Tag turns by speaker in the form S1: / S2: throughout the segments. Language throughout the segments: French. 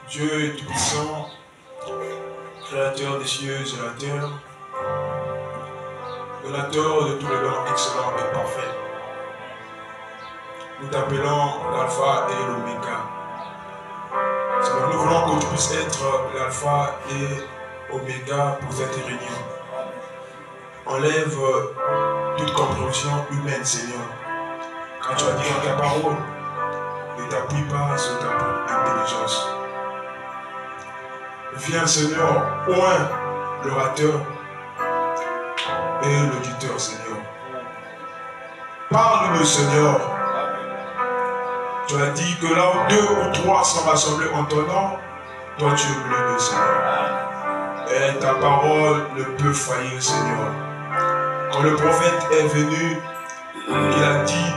S1: Dieu Tout-Puissant, Créateur des cieux et de la terre, donateur de tous les dons excellents et parfaits, nous t'appelons l'Alpha et l'Oméga. Seigneur, nous voulons que tu puisses être l'Alpha et Oméga pour cette réunion. Enlève toute compréhension humaine, Seigneur. Quand tu as dit dans ta parole, ne t'appuie pas sur ta propre intelligence. Viens, Seigneur, oint l'orateur et l'auditeur, Seigneur. Parle-nous, Seigneur. Tu as dit que là où 2 ou 3 sont rassemblés en ton nom, toi tu es au milieu de Seigneur. Et ta parole ne peut faillir, Seigneur. Quand le prophète est venu, il a dit,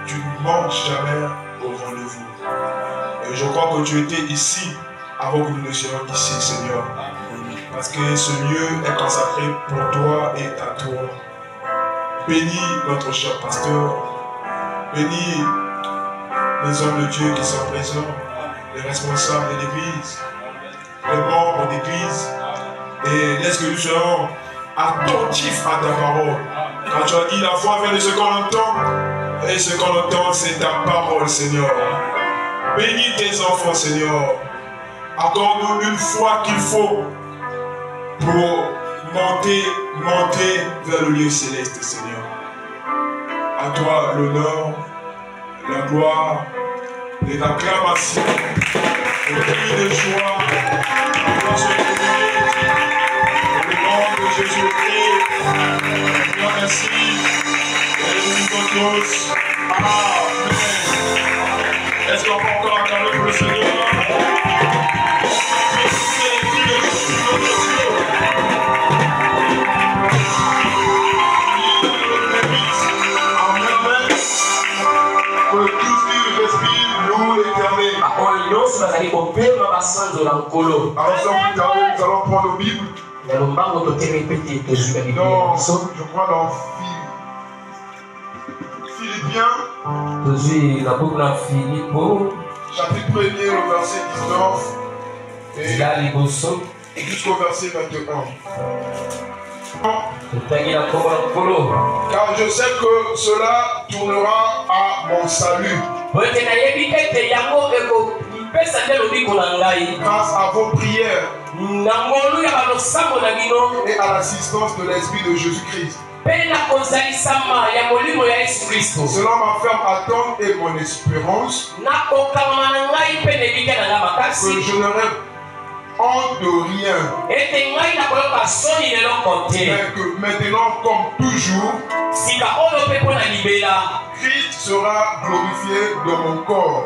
S1: tu ne manques jamais au rendez-vous. Et je crois que tu étais ici avant que nous ne soyons ici, Seigneur. Parce que ce lieu est consacré pour toi et à toi. Bénis notre cher pasteur. Bénis les hommes de Dieu qui sont présents, les responsables de l'église, les membres d'église. Et laisse que nous soyons attentifs à ta parole. Quand tu as dit la foi vient de ce qu'on entend, et ce qu'on entend c'est ta parole, Seigneur. Bénis tes enfants, Seigneur. Accorde-nous une foi qu'il faut pour monter vers le lieu céleste, Seigneur. À toi l'honneur, la gloire, les acclamations, les cris de joie, la gloire soit trouvée. Au nom de Jésus-Christ, Dieu merci. Et nous tous. Amen. Est-ce qu'on peut encore acclamer pour le Seigneur?
S2: Alors sans plus tarder, nous allons prendre nos Bibles. Non, je crois dans Philippiens, chapitre 1er, le verset 19 et jusqu'au verset 21. Car je sais que cela tournera à mon salut. Grâce à vos prières et à l'assistance de l'Esprit de Jésus-Christ. Cela m'enferme à attendre et mon espérance que je n'aurai honte de rien. Mais que maintenant, comme toujours, Christ sera glorifié dans mon corps.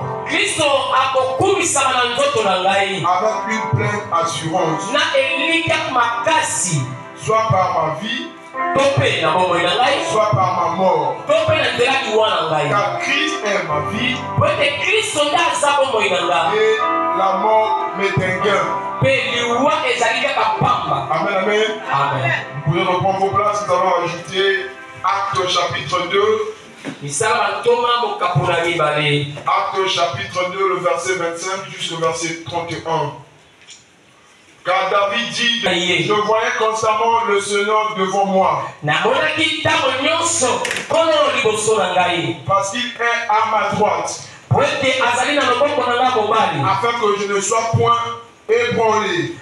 S2: Avec une pleine assurance. Soit par ma vie, soit par ma mort. Car Christ est ma vie. Et la mort m'est un gain. Amen, amen. Vous pouvez reprendre vos places. Nous allons ajouter Actes chapitre 2. Actes chapitre 2, le verset 25 jusqu'au verset 31. Car David dit, je voyais constamment le Seigneur devant moi. Parce qu'il est à ma droite. Afin que je ne sois point ébranlé.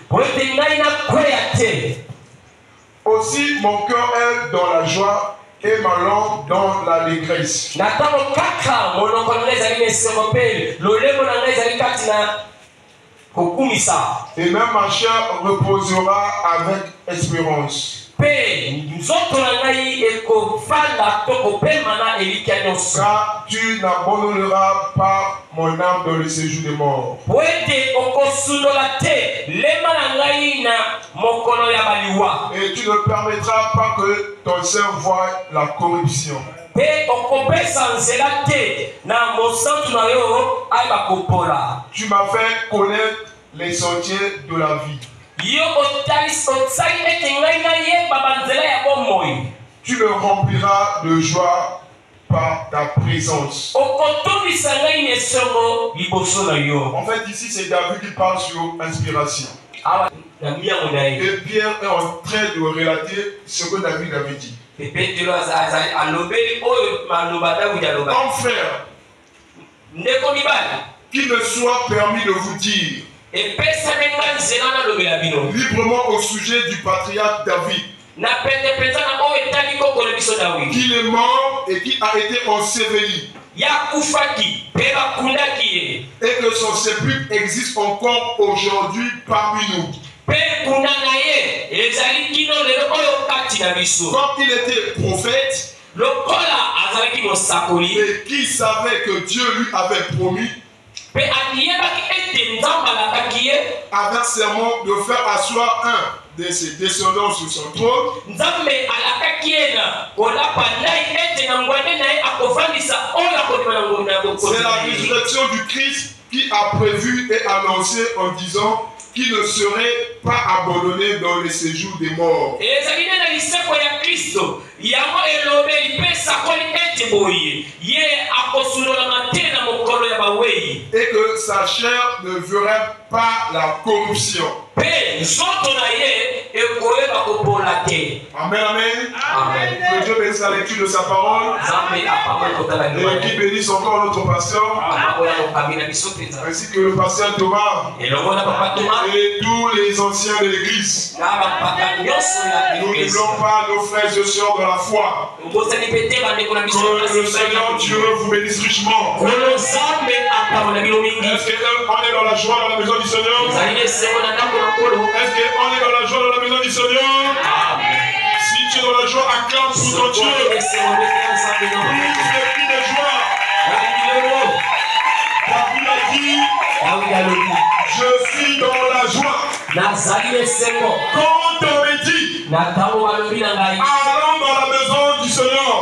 S2: Aussi mon cœur est dans la joie et ma langue dans l'allégresse. Et même ma chair reposera avec espérance. Car tu n'abandonneras pas mon âme dans le séjour des morts. Et tu ne permettras pas que ton sein voie la corruption. Tu m'as fait connaître les sentiers de la vie. Tu me rempliras de joie par ta présence.
S1: En
S2: fait, ici, c'est David qui parle sur inspiration. Et Pierre est en train de relater ce que David avait dit. Mon frère, qu'il me soit permis de vous dire librement au sujet du patriarche David, qu'il est mort et qui a été enseveli, et que son sépulcre existe encore aujourd'hui parmi nous. Comme il était prophète et qui savait que Dieu lui avait promis avec serment de faire asseoir un de ses descendants sur son trône, c'est la résurrection du Christ qui a prévu et annoncé en disant qu'il ne serait pas abandonné dans le séjour des morts. Et que sa chair ne verrait pas la corruption. Amen, amen. Que Dieu bénisse la lecture de sa parole. Et qu'il bénisse encore notre pasteur. Ainsi que le pasteur Thomas. Et tous les anciens de l'église. N'oublions pas nos frères et sœurs de la foi. Que le Seigneur Dieu vous bénisse richement. Est-ce qu'on est dans la joie dans la maison du Seigneur? Est-ce qu'on est dans la joie dans la maison du Seigneur? Si tu es dans la joie, acclame pour ton Dieu. Plus de cris de joie. David a dit, je suis dans la joie. Quand on me dit, allons dans la maison du Seigneur.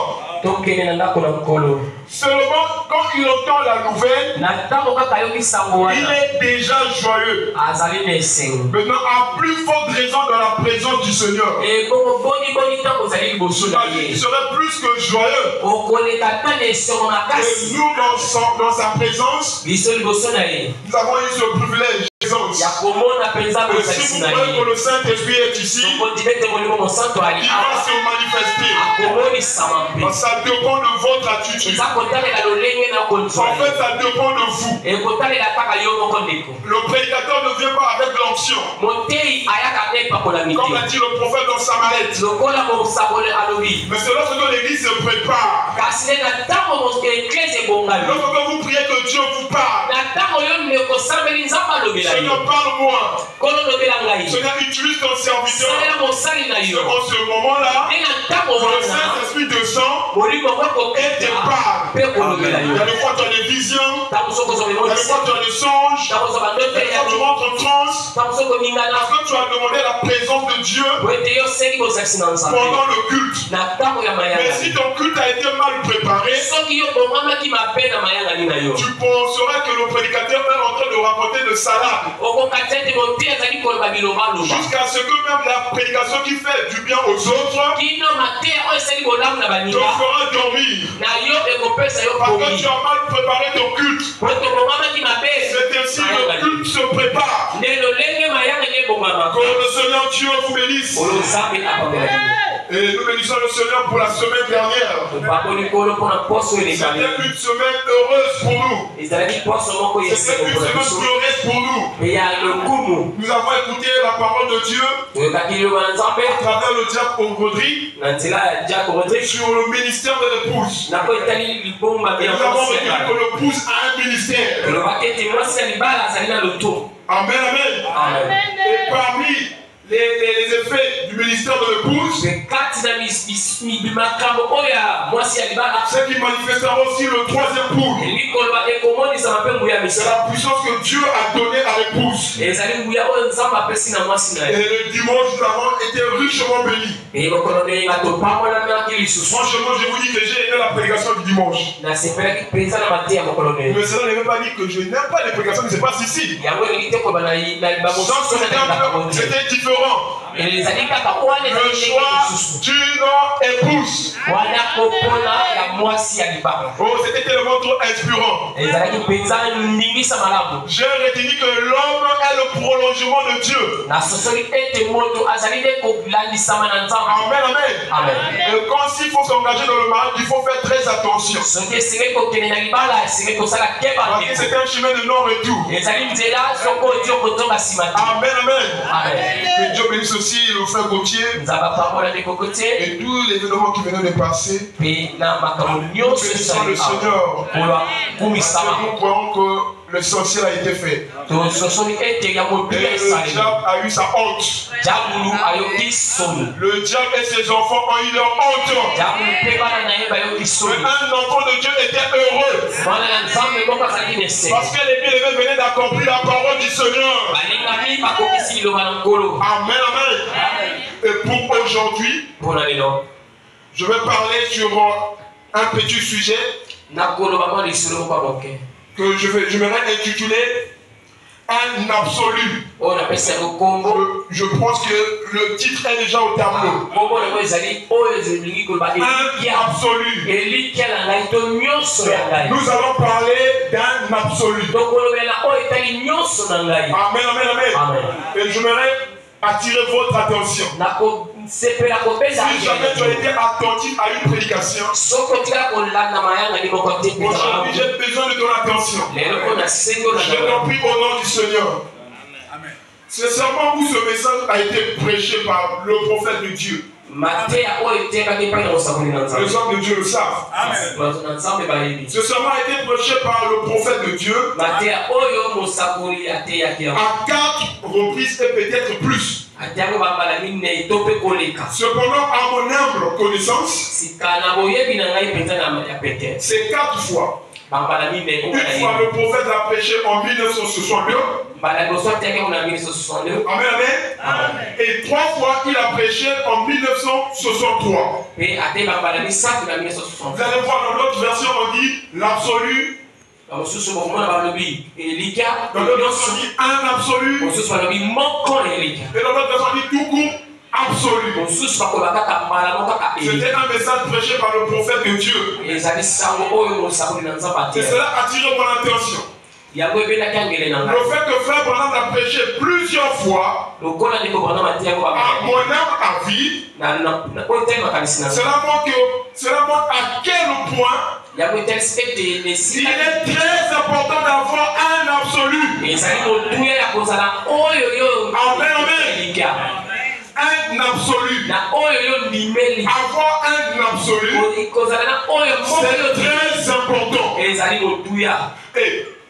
S2: Seulement quand il entend la nouvelle, il est déjà joyeux. Maintenant, à plus forte raison dans la présence du Seigneur, il serait plus que joyeux. Et nous, dans sa présence, nous avons eu ce privilège. Si vous voyez que le Saint-Esprit est ici, il va se manifester. Ça dépend de votre attitude. En fait, ça dépend de vous. Le prédicateur ne vient pas avec l'onction. Comme a dit le prophète dans Samarette. Mais c'est lorsque l'église se prépare. Lorsque vous priez que Dieu vous parle. Seigneur, parle-moi. Seigneur, utilise ton serviteur. C'est en ce moment-là que le Saint-Esprit descend et te parle. Il y a des fois tu as des visions, il y a des fois tu as des songes, il y a des fois tu rentres en transe. Parce que tu as demandé la présence de Dieu pendant le culte. Mais si ton culte a été mal préparé, tu penseras que le prédicateur est en train de raconter de salade. Jusqu'à ce que même la prédication qui fait du bien aux autres te fera dormir. Parce que tu as mal préparé ton culte. C'est ainsi que le culte se prépare. Que le Seigneur Dieu vous bénisse. Et nous bénissons le Seigneur pour la semaine dernière. C'était une semaine heureuse pour nous. C'était une semaine glorieuse pour nous. Nous avons écouté la parole de Dieu à travers le diacre Ogrodri sur le ministère de l'épouse. Et nous avons retenu que l'épouse a un ministère. Amen, amen. Et parmi les effets du ministère de l'épouse, c'est qui manifestera aussi le troisième pouls. C'est la puissance que Dieu a donnée à l'épouse. Et le dimanche, nous avons été richement bénis. Franchement, je vous dis que j'ai aimé la prédication du dimanche. Mais cela ne veut pas dire que je n'aime pas les prédications qui se passent ici. C'était différent. restaurant. Le choix d'une épouse. Oh, c'était tellement trop inspirant. J'ai retenu que l'homme est le prolongement de Dieu. Amen, amen. Et quand s'il faut s'engager dans le mariage, il faut faire très attention. Parce que c'est un chemin de non-retour. Amen, amen. Que Dieu bénisse aussi le frère Gauthier et tous les événements qui venaient de passer. Nous bénissons le Seigneur. Parce que nous croyons que l'essentiel a été fait. Et le diable a eu sa honte. Le diable et ses enfants ont eu leur honte. Mais un enfant de Dieu était heureux. Parce que les bien-aimés venaient d'accomplir la parole du Seigneur. Amen, amen. Et pour aujourd'hui, je vais parler sur un petit sujet que je vais intituler un absolu. Je pense que le titre est déjà au tableau. Un absolu. Nous allons parler d'un absolu. Amen, amen, amen. Et je voudrais attirer votre attention. Si jamais tu as été attentif à une prédication, aujourd'hui j'ai besoin de ton attention. Je t'en prie au nom du Seigneur. C'est seulement où ce message a été prêché par le prophète de Dieu. Les hommes de Dieu le savent. Ce serment a été prêché par le prophète de Dieu à 4 reprises et peut-être plus. Cependant, à mon humble connaissance, c'est 4 fois. Une fois, le prophète l'a prêché en 1962. Amen, amen. Et 3 fois, il a prêché en 1963. Vous allez voir dans l'autre version, on dit l'absolu. Dans l'autre version, on dit un absolu. Et dans l'autre version, on dit tout court. Absolu. C'était un message prêché par le prophète de Dieu. Et cela attire mon attention. Le fait que Frère Branham l'a prêché plusieurs fois, à mon humble avis, cela montre à quel point il est très important d'avoir un absolu. Amen, amen. Un absolu. Avoir un absolu, c'est très important. Et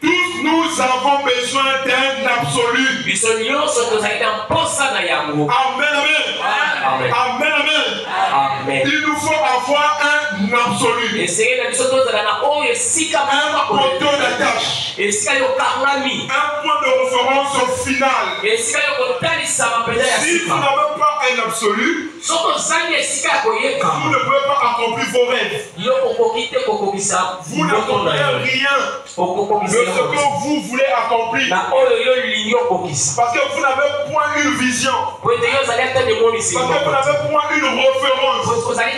S2: tous nous avons besoin d'un absolu. Amen, amen. Amen, amen. Il nous faut avoir un absolu. Un poteau d'attache. Un point de référence au final. Si vous n'avez pas un absolu, vous ne pouvez pas accomplir vos rêves. Vous n'accomplirez rien de ce que vous voulez accomplir. Parce que vous n'avez point une vision. Parce que vous n'avez point une référence. Parce que vous n'avez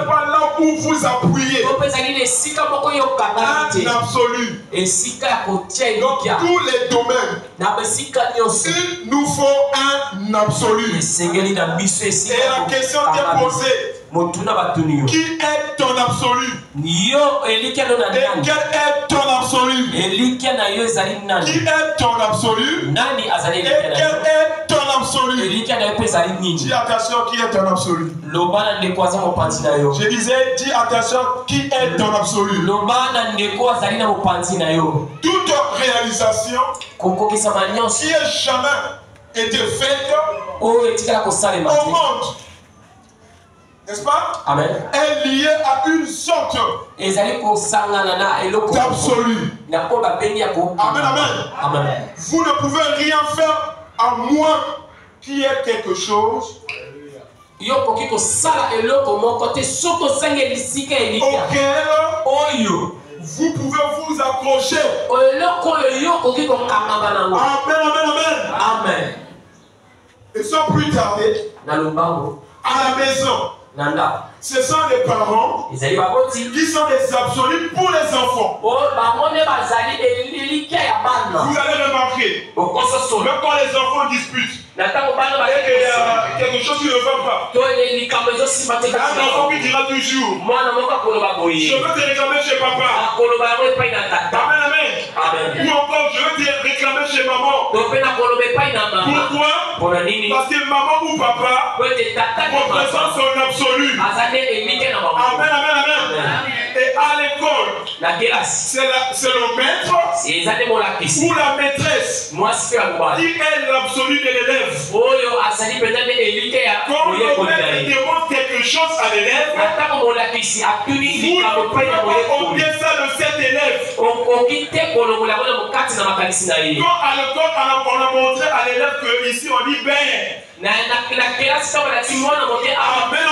S2: pas là où vous appuyez. Un absolu. Dans tous les domaines, il nous faut un absolu. Et la question qui est posée, qui est ton absolu? Et quel est ton absolu? Qui est ton absolu? Et quel est ton absolu? Dis attention, qui est ton absolu? Je disais, dis attention, qui est ton absolu? Toute réalisation qui est jamais été faite au monde, n'est-ce pas?
S3: Amen.
S2: Est liée à une sorte d'absolu. Amen, amen. Vous ne pouvez rien faire à moins qu'il y ait quelque chose auquel vous pouvez vous accrocher. Amen, amen, amen.
S3: Amen.
S1: Et sans plus tarder, à la maison, ce sont les parents qui sont des absolus pour les enfants. Vous allez remarquer, même quand les enfants disputent, et qu'il y a quelque chose qui ne va pas, un enfant qui dira toujours, je veux te réclamer chez papa. Amen, amen. Ou encore, je veux te réclamer chez maman. Pourquoi? Parce que maman ou papa représentent son absolu. Amen, amen, amen. Et à l'école, c'est le maître ou la maîtresse qui est l'absolu de l'élève. Quand le maître demande quelque chose à l'élève, vous ne pouvez pas oublier ça de cet élève. Quand à l'école, on a montré à l'élève que ici on dit ben. Amen,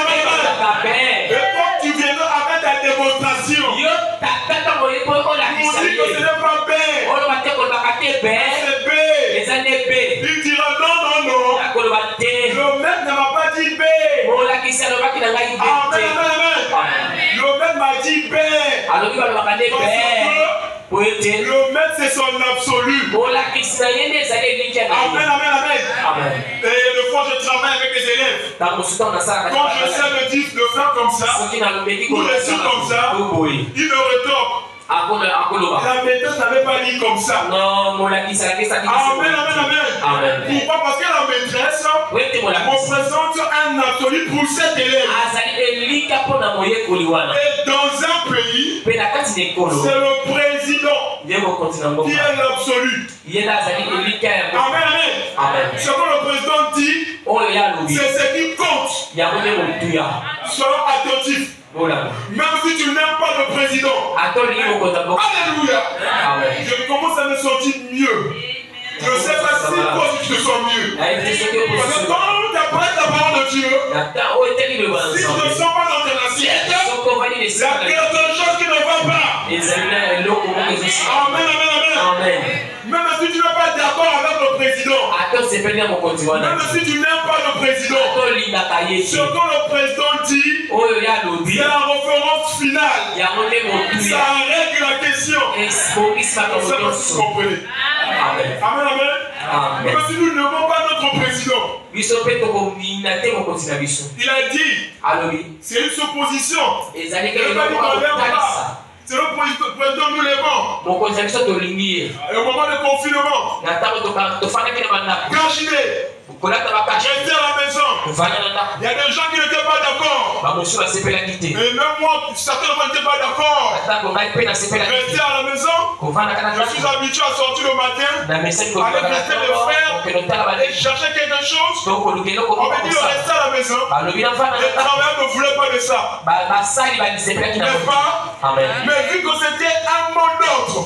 S1: amen, amen. Et quand tu viens avec ta démonstration, on dit que ce n'est pas ben. C'est B. Il dira non, non, non. Le maître ne m'a pas dit B. Amen, amen, amen. Le maître m'a dit B. Le maître c'est son absolu. Amen, amen, amen. Et le fois je travaille avec les élèves. Quand je sais de faire comme ça, ou de faire comme ça, ils me retorquent. La maîtresse n'avait pas dit comme ça. Amen, amen, amen. Pourquoi? Parce que la maîtresse représente un absolu pour cet élève. Et dans un pays, c'est le président qui est l'absolu. Amen, amen. Ce que le président dit, c'est ce qui compte. Sois attentif. Même si tu n'aimes pas le président. Alléluia. Je commence à me sentir mieux. Je ne sais pas si toi tu te sens mieux. Parce que quand tu apprends la parole de Dieu, si tu ne sens pas dans ton assiette, il y a quelque chose qui ne va pas. Amen, amen, amen. Même si tu n'es pas d'accord avec le président, même si tu n'aimes pas le président, ce que le président dit, c'est la référence finale. Ça règle la question. Ça vous comprenez. Amen, amen. Même si nous n'aimons pas notre président, il a dit, c'est une supposition. Il n'a pas dit qu'on l'aime pas. C'est le président nous l'aimons. Et au moment du confinement, Gachidé, restez à la maison. Il y a des gens qui n'étaient pas d'accord. Et même moi, certainement n'étaient pas d'accord. Restez à la maison. Je suis habitué à sortir le matin, aller visiter les frères et chercher quelque chose. On me dit de rester à la maison. Les travailleurs ne voulaient pas de ça. N'est-ce pas? Mais vu que c'était un mot d'ordre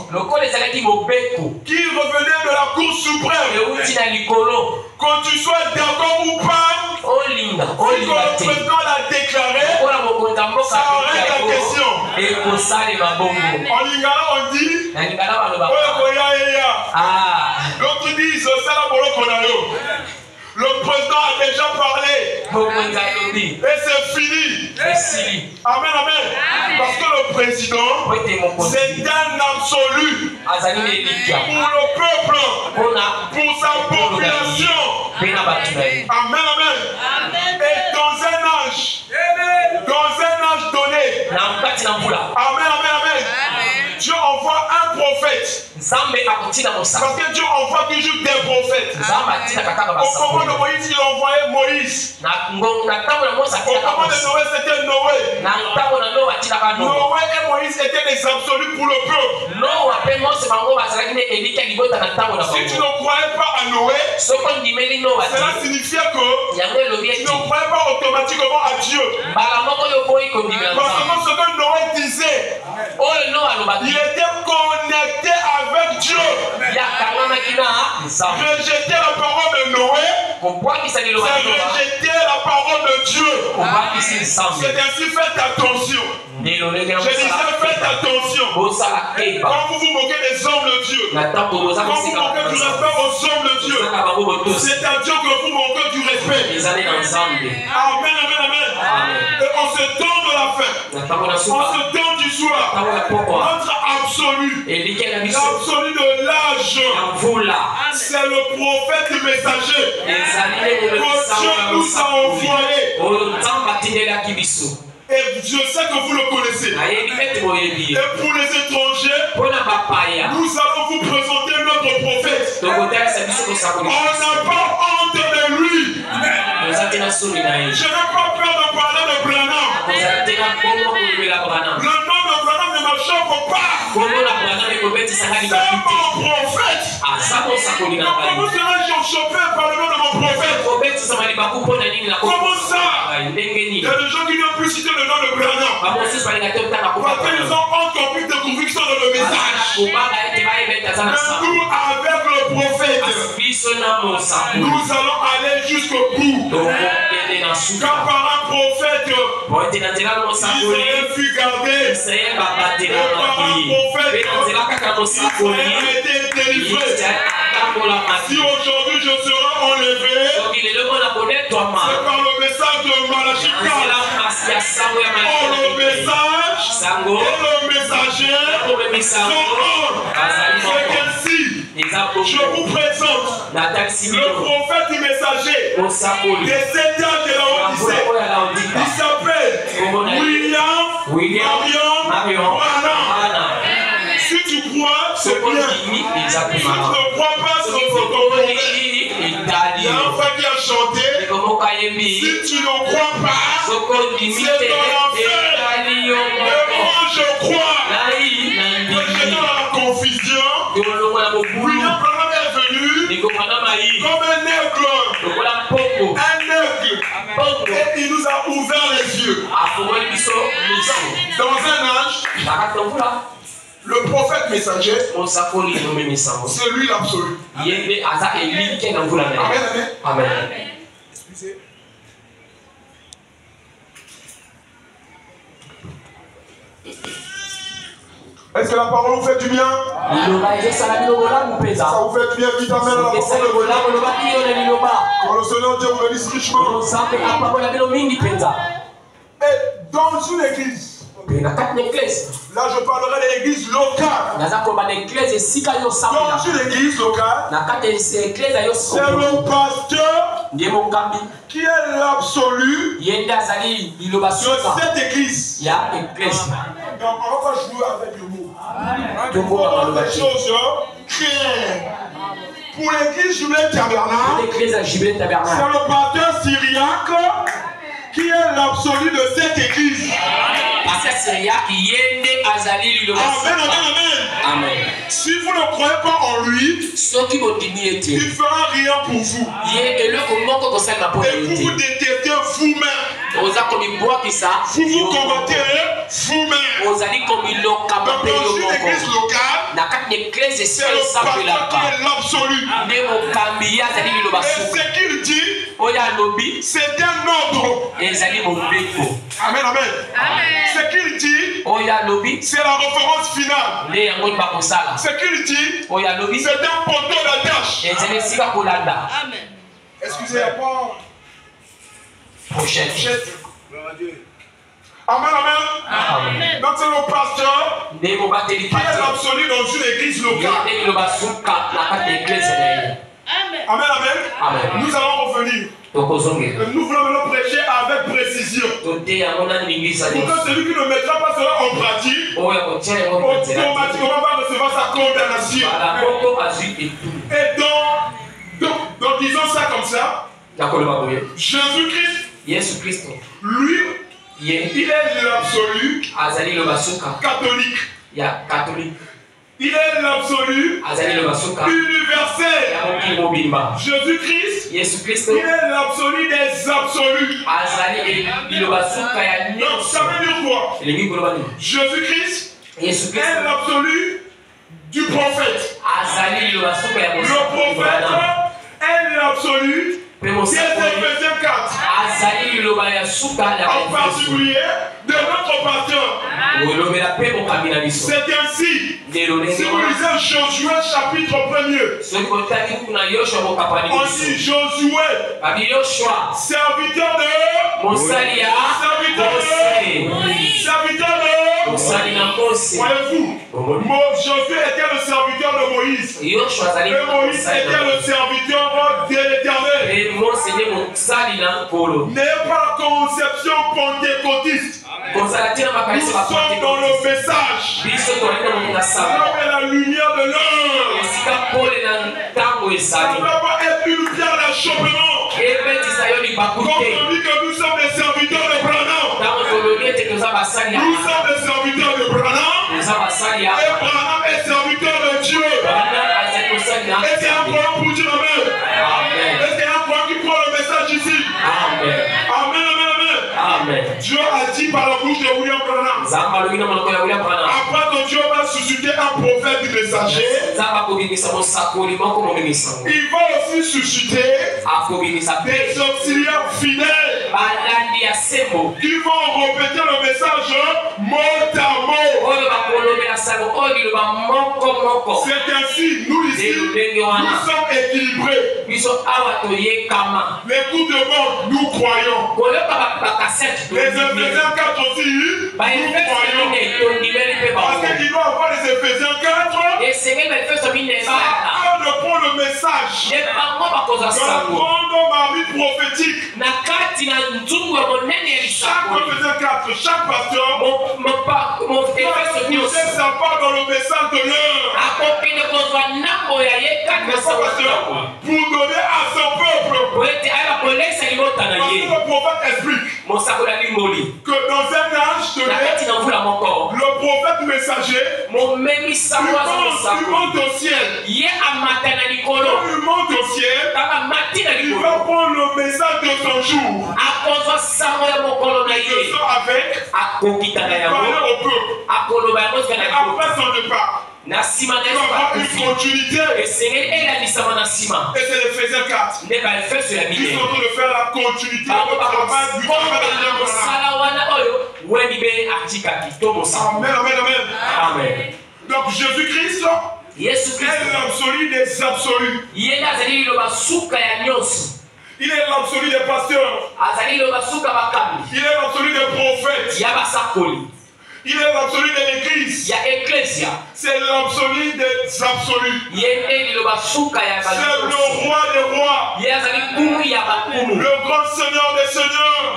S1: qui revenait de la Cour suprême, que tu sois d'accord ou pas, si le président l'a déclaré, ça règle la question. En lingala, on dit l'autre dit le président a déjà parlé. Et c'est fini. Amen, amen. Parce que le président, c'est un absolu pour le peuple, pour sa population. Amen, amen. Et dans un âge donné, amen, amen, amen. Dieu envoie un prophète. Parce que Dieu envoie toujours des prophètes. Au moment de Moïse, il envoyait Moïse. Au moment de Noé, c'était Noé. Noé et Moïse étaient des absolus pour le peuple. Si tu ne croyais pas à Noé, cela signifiait que tu ne croyais pas automatiquement à Dieu. Parce que ce que Noé disait, il était connecté avec Dieu. Rejeter la parole de Noé,
S2: c'est rejeter la parole de Dieu. C'est ainsi, faites attention. Je disais, faites attention. Quand vous vous moquez des hommes de Dieu, quand vous moquez du respect aux hommes de Dieu, c'est à Dieu que vous manquez du respect. Amen, amen, amen. Et on se donne de la fin. On se donne du soir. Notre absolu. L'absolu de l'âge. C'est le prophète messager. Que Dieu nous a envoyé. Et je sais que vous le connaissez. Et pour les étrangers, nous allons vous présenter notre prophète. On n'a pas honte de lui. Je n'ai pas peur de parler de Branham. Le nom de Branham ne me choque pas. C'est mon prophète. Comment serais-je chopé par le nom de mon prophète? Comment ça? Il y a des gens qui n'ont plus cité le nom de Branham. Parce qu'ils ont encore plus de conviction dans le message. Mais nous, avec le prophète, nous allons aller jusqu'au bout. Quand par un prophète, Israël fut gardé. Et par un prophète, Israël a été délivré. Si aujourd'hui je serai enlevé, c'est par le message de Malachi 4. Or le message et le messager sont un. C'est qu'ainsi, je vous présente le prophète du messager des 7 âges de la Odyssée. Il s'appelle William Marion Branham. Si tu crois, c'est bien. Si tu ne crois pas, c'est ton problème. Il y a un frère qui a chanté. Si tu ne crois pas, c'est ton enfer. Mais moi je crois. Que j'ai dans la confusion. William Branham est venu comme un aigle. Et il nous a ouvert les yeux. Dans un âge, le prophète messager, c'est lui l'absolu. Amen, amen. Excusez. Est-ce que la parole vous fait du bien? Ça vous fait du bien, dites amen à la parole de Dieu. Quand le Seigneur Dieu vous bénisse richement. Et dans une église, là je parlerai de l'église locale. Dans une église locale, c'est le pasteur qui est l'absolu de cette église. Donc on va pas jouer avec le mot. Il faut avoir des choses claires. Pour l'église Jubilé Tabernacle, c'est le pasteur syriaque qui est l'absolu de cette église. Amen, amen. Si vous ne croyez pas en lui, il ne fera rien pour vous. Et vous vous détestez vous-même. Vous vous combattez vous-même. Donc dans une église locale, c'est le pasteur qui est l'absolu. Et ce qu'il dit, c'est un ordre. Amen, amen. Ce qu'il dit, c'est la référence finale. Ce qu'il dit, c'est un poteau d'attache. Amen. Excusez-moi. Prochaine. Amen, amen. Donc c'est le pasteur qui est l'absolu dans une église locale. Amen, amen. Nous allons revenir. Nous voulons maintenant prêcher avec précision. Pour que celui qui ne mettra pas cela en pratique, automatiquement va recevoir sa condamnation. Et donc disons ça comme ça. Jésus-Christ, lui, il est l'absolu catholique. Il est l'absolu universel. Jésus-Christ, il est l'absolu des absolus. Donc ça veut dire quoi? Jésus-Christ est l'absolu du prophète. Le prophète est l'absolu
S1: Éphésiens 4. En particulier de notre pasteur. C'est ainsi. Si vous lisez Josué chapitre 1er, on dit Josué, serviteur de voyez-vous, Josué était le serviteur de Moïse. Et Moïse était le serviteur de l'Éternel. N'ayez pas la conception pentecôtiste. Nous sommes dans le message. Là où est la lumière de l'heure. Ça ne va pas être une pierre d'achoppement. Quand on dit que nous sommes des serviteurs de Branham, nous sommes des serviteurs de Branham. Et Branham est serviteur de Dieu. Est-ce qu'il y a un problème pour Dieu? Est-ce qu'il y a un problème qui prend le message ici? Amen, amen, amen. Amen. Dieu a dit par la bouche de William Branham. Après que Dieu va susciter un prophète du messager, il va aussi susciter des auxiliaires fidèles qui vont répéter le message mot à mot. C'est ainsi, nous ici, nous sommes équilibrés. Les coups de bande, nous croyons. Les Éphésiens 4 aussi, nous croyons. Parce qu'il doit avoir les Éphésiens 4. Afin de prendre le message de grande marmite prophétique. Chaque Éphésiens 4, chaque pasteur doit poser sa part dans le message de l'heure. Pour donner à son peuple. Parce que le prophète explique que dans un âge donné, le prophète messager il monte au ciel. Quand il monte au ciel, il va prendre le message de son jour. Il sort avec, parler au peuple. Après son départ, il va avoir une continuité. Et c'est l'Éphésiens 4. Ils sont en train de faire la continuité du travail du Amen, amen, amen. Amen. Donc Jésus-Christ est l'absolu des absolus. Il est l'absolu des pasteurs. Il est l'absolu des prophètes. Il est l'absolu de l'église. C'est l'absolu des absolus. C'est le roi des rois. Le grand seigneur des seigneurs.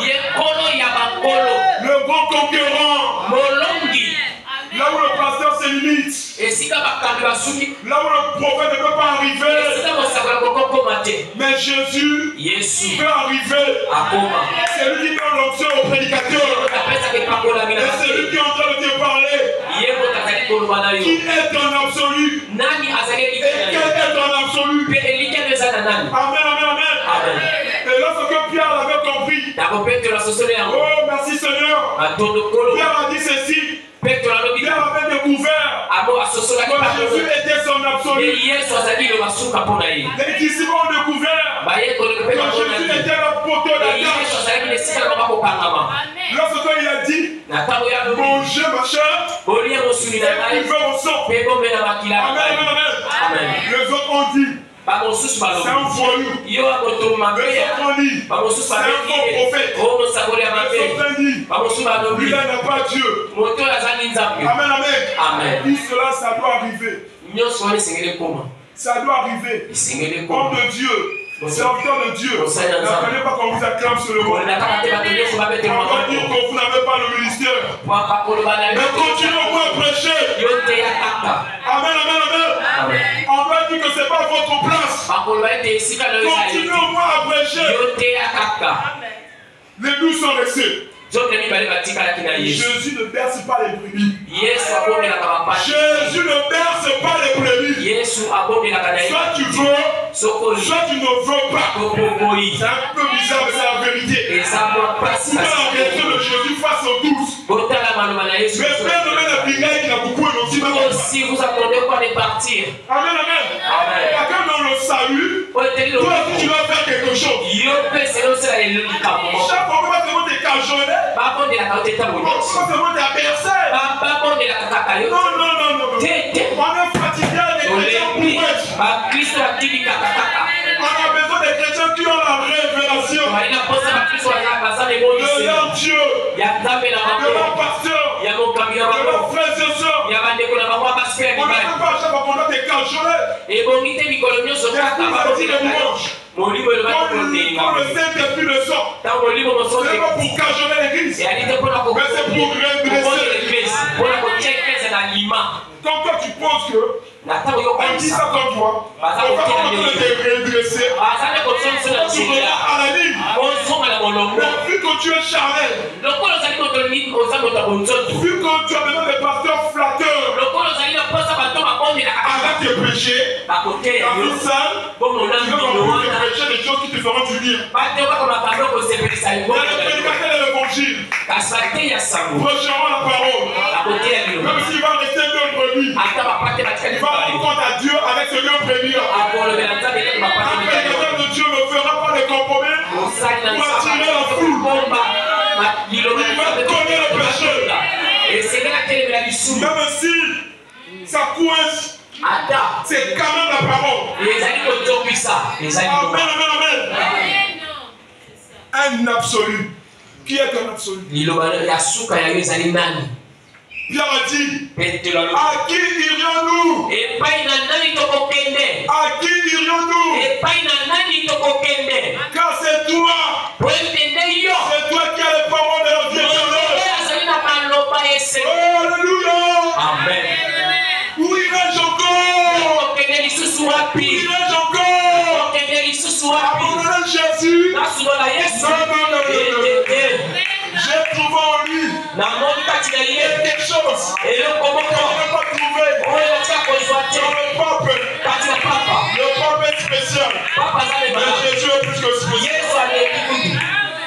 S1: Le grand conquérant. Là où le pasteur se limite. Là où le prophète ne peut pas arriver. Mais Jésus peut arriver. C'est lui qui donne l'option au prédicateur. Et c'est lui qui est en train de te parler. Qui est un absolu? Et quel est un absolu? Amen, amen, amen. Et lorsque Pierre l'avait compris. Oh, merci Seigneur. Pierre a dit ceci. Pierre avait découvert que Jésus était son absolu. Les disciples ont découvert que Jésus était le poteau d'attache. Lorsque il a dit mangez ma chair et buvez mon sang. Amen, amen. Les autres ont dit c'est un voyou. Les autres ont dit c'est un faux prophète. Les autres ont dit lui là n'a pas Dieu. Amen, amen. Il dit cela, ça doit arriver. Ça doit arriver. Homme de Dieu. Serviteur de Dieu, n'appelez pas qu'on vous acclame sur le monde. On va dire que vous n'avez pas le ministère. Mais continuez au moins à prêcher. Amen, amen, amen. On va dire que ce n'est pas votre place. Continuez au moins à prêcher. Les douze sont restés. Jésus ne berce pas les brebis. Jésus ne berce pas les brebis. Soit tu veux, soit tu ne veux pas. C'est un peu bizarre, mais c'est la vérité. Vous avez la vérité de Jésus face aux douze. Mais Père de la Bigaï qui a beaucoup énoncé.
S2: Si vous attendez pas de partir.
S1: Amen, amen. Quelqu'un dans le salut, toi tu vas faire quelque chose. Chaque fois que tu vas te cajoler, seulement te bercer. Non. On est fatigué des chrétiens brouettes. On a besoin des chrétiens qui ont la révélation de leur Dieu, de leur pasteur, de leurs frères et sœurs. On ne peut pas à chaque fois qu'on doit te cajoler. Et on dit le dimanche. Quand le Saint-Esprit le sort, ce n'est pas pour cajoler l'église, mais c'est pour redresser l'église. Quand toi tu penses que on dit ça comme toi, on va te redresser, on te à la ligne. Mais vu que tu es charnel, vu que tu as besoin de pasteurs flatteurs, arrête de prêcher, dans une salle, tu vas prêcher des choses qui te feront du bien. Mais le prédicateur de l'évangile, prêcheront la parole, même s'il va rester deux brebis, il va rendre compte à Dieu avec ce deux brebis. Un prédicateur de Dieu ne fera pas de compromis pour attirer la foule. Il va connaître le péché. Même si ça coince, c'est quand même la parole. Amen. Un absolu. Qui est un absolu? Pierre a dit, à qui irions-nous? À qui irions-nous? Car c'est toi. C'est toi qui as les paroles de la vie éternelle. Alléluia.
S2: Amen.
S1: Où irais-je encore? Abandonner Jésus. J'ai trouvé en lui quelque chose que je n'ai pas trouvé dans le pape est spécial, mais Jésus est plus que spécial.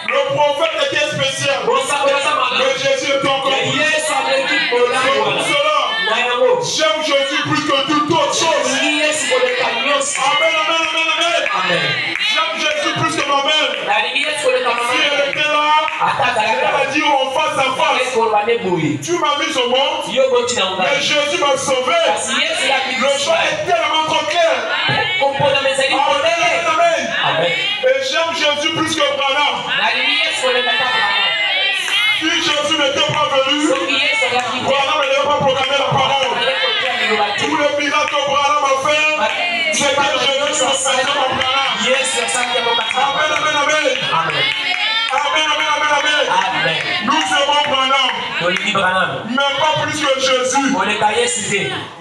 S1: Le prophète était spécial, mais Jésus est encore plus. C'est pour cela, j'aime Jésus plus que toute autre chose. Amen. J'aime Jésus plus que ma mère. Si elle était là, elle a dit en face à face, tu m'as mis au monde, mais Jésus m'a sauvé. Le choix est tellement trop clair. Amen. Et j'aime Jésus plus que Branham. Si Jésus n'était pas venu, Branham n'avait pas proclamé la parole. Tout le miracle que Branham a fait, c'est que Jésus m'a fait comme Branham. Amen. Nous aimons Branham, mais pas plus que Jésus.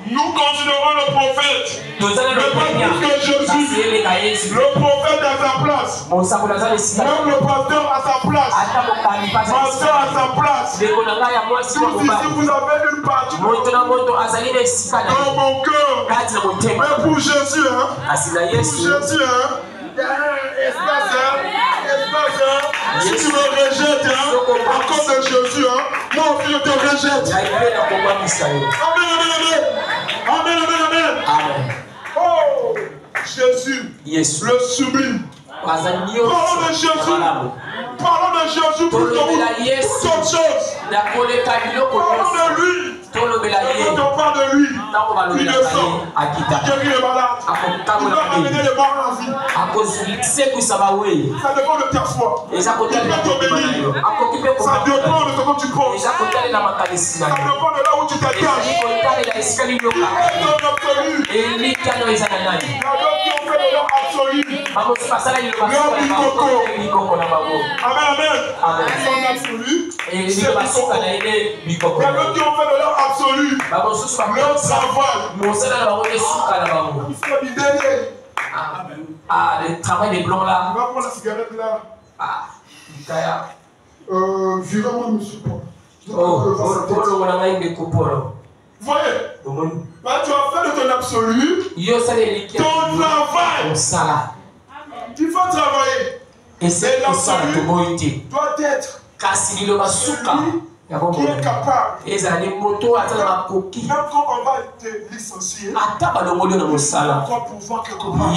S1: Nous considérons le prophète, mais pas plus que Jésus. Le prophète à sa place, même le pasteur à sa place, pasteur à sa place. Tous ici vous avez une partie dans mon cœur, mais pour Jésus, si tu me rejettes à cause de Jésus, moi aussi je te rejette. Amen. Oh, Jésus, le sublime. Parlons de Jésus. Parlons de Jésus pour toute autre chose. Parlons de lui. Quand on parle de lui, il descend. Il guérit les malades. Il va amener les morts à la vie. Ça dépend de ta foi. Il peut te bénir. Ça dépend de ce que tu penses. Ça dépend de là où tu t'attaches. Il est un absolu. Il y a d'autres qui ont fait de leur absolu. Leur bicoco. Amen. Son absolu. C'est bicoco. Il y a d'autres qui ont fait de leur absolu. Leur travail.
S2: Le travail des blancs là.
S1: On va prendre la cigarette là. Virez-moi, monsieur Paul. Vous voyez? Bah, tu as fait de ton absolu ton travail. Tu vas travailler. Et l'absolu doit être celui qui est capable. Même quand on va te licencier, on va pouvoir quelque part.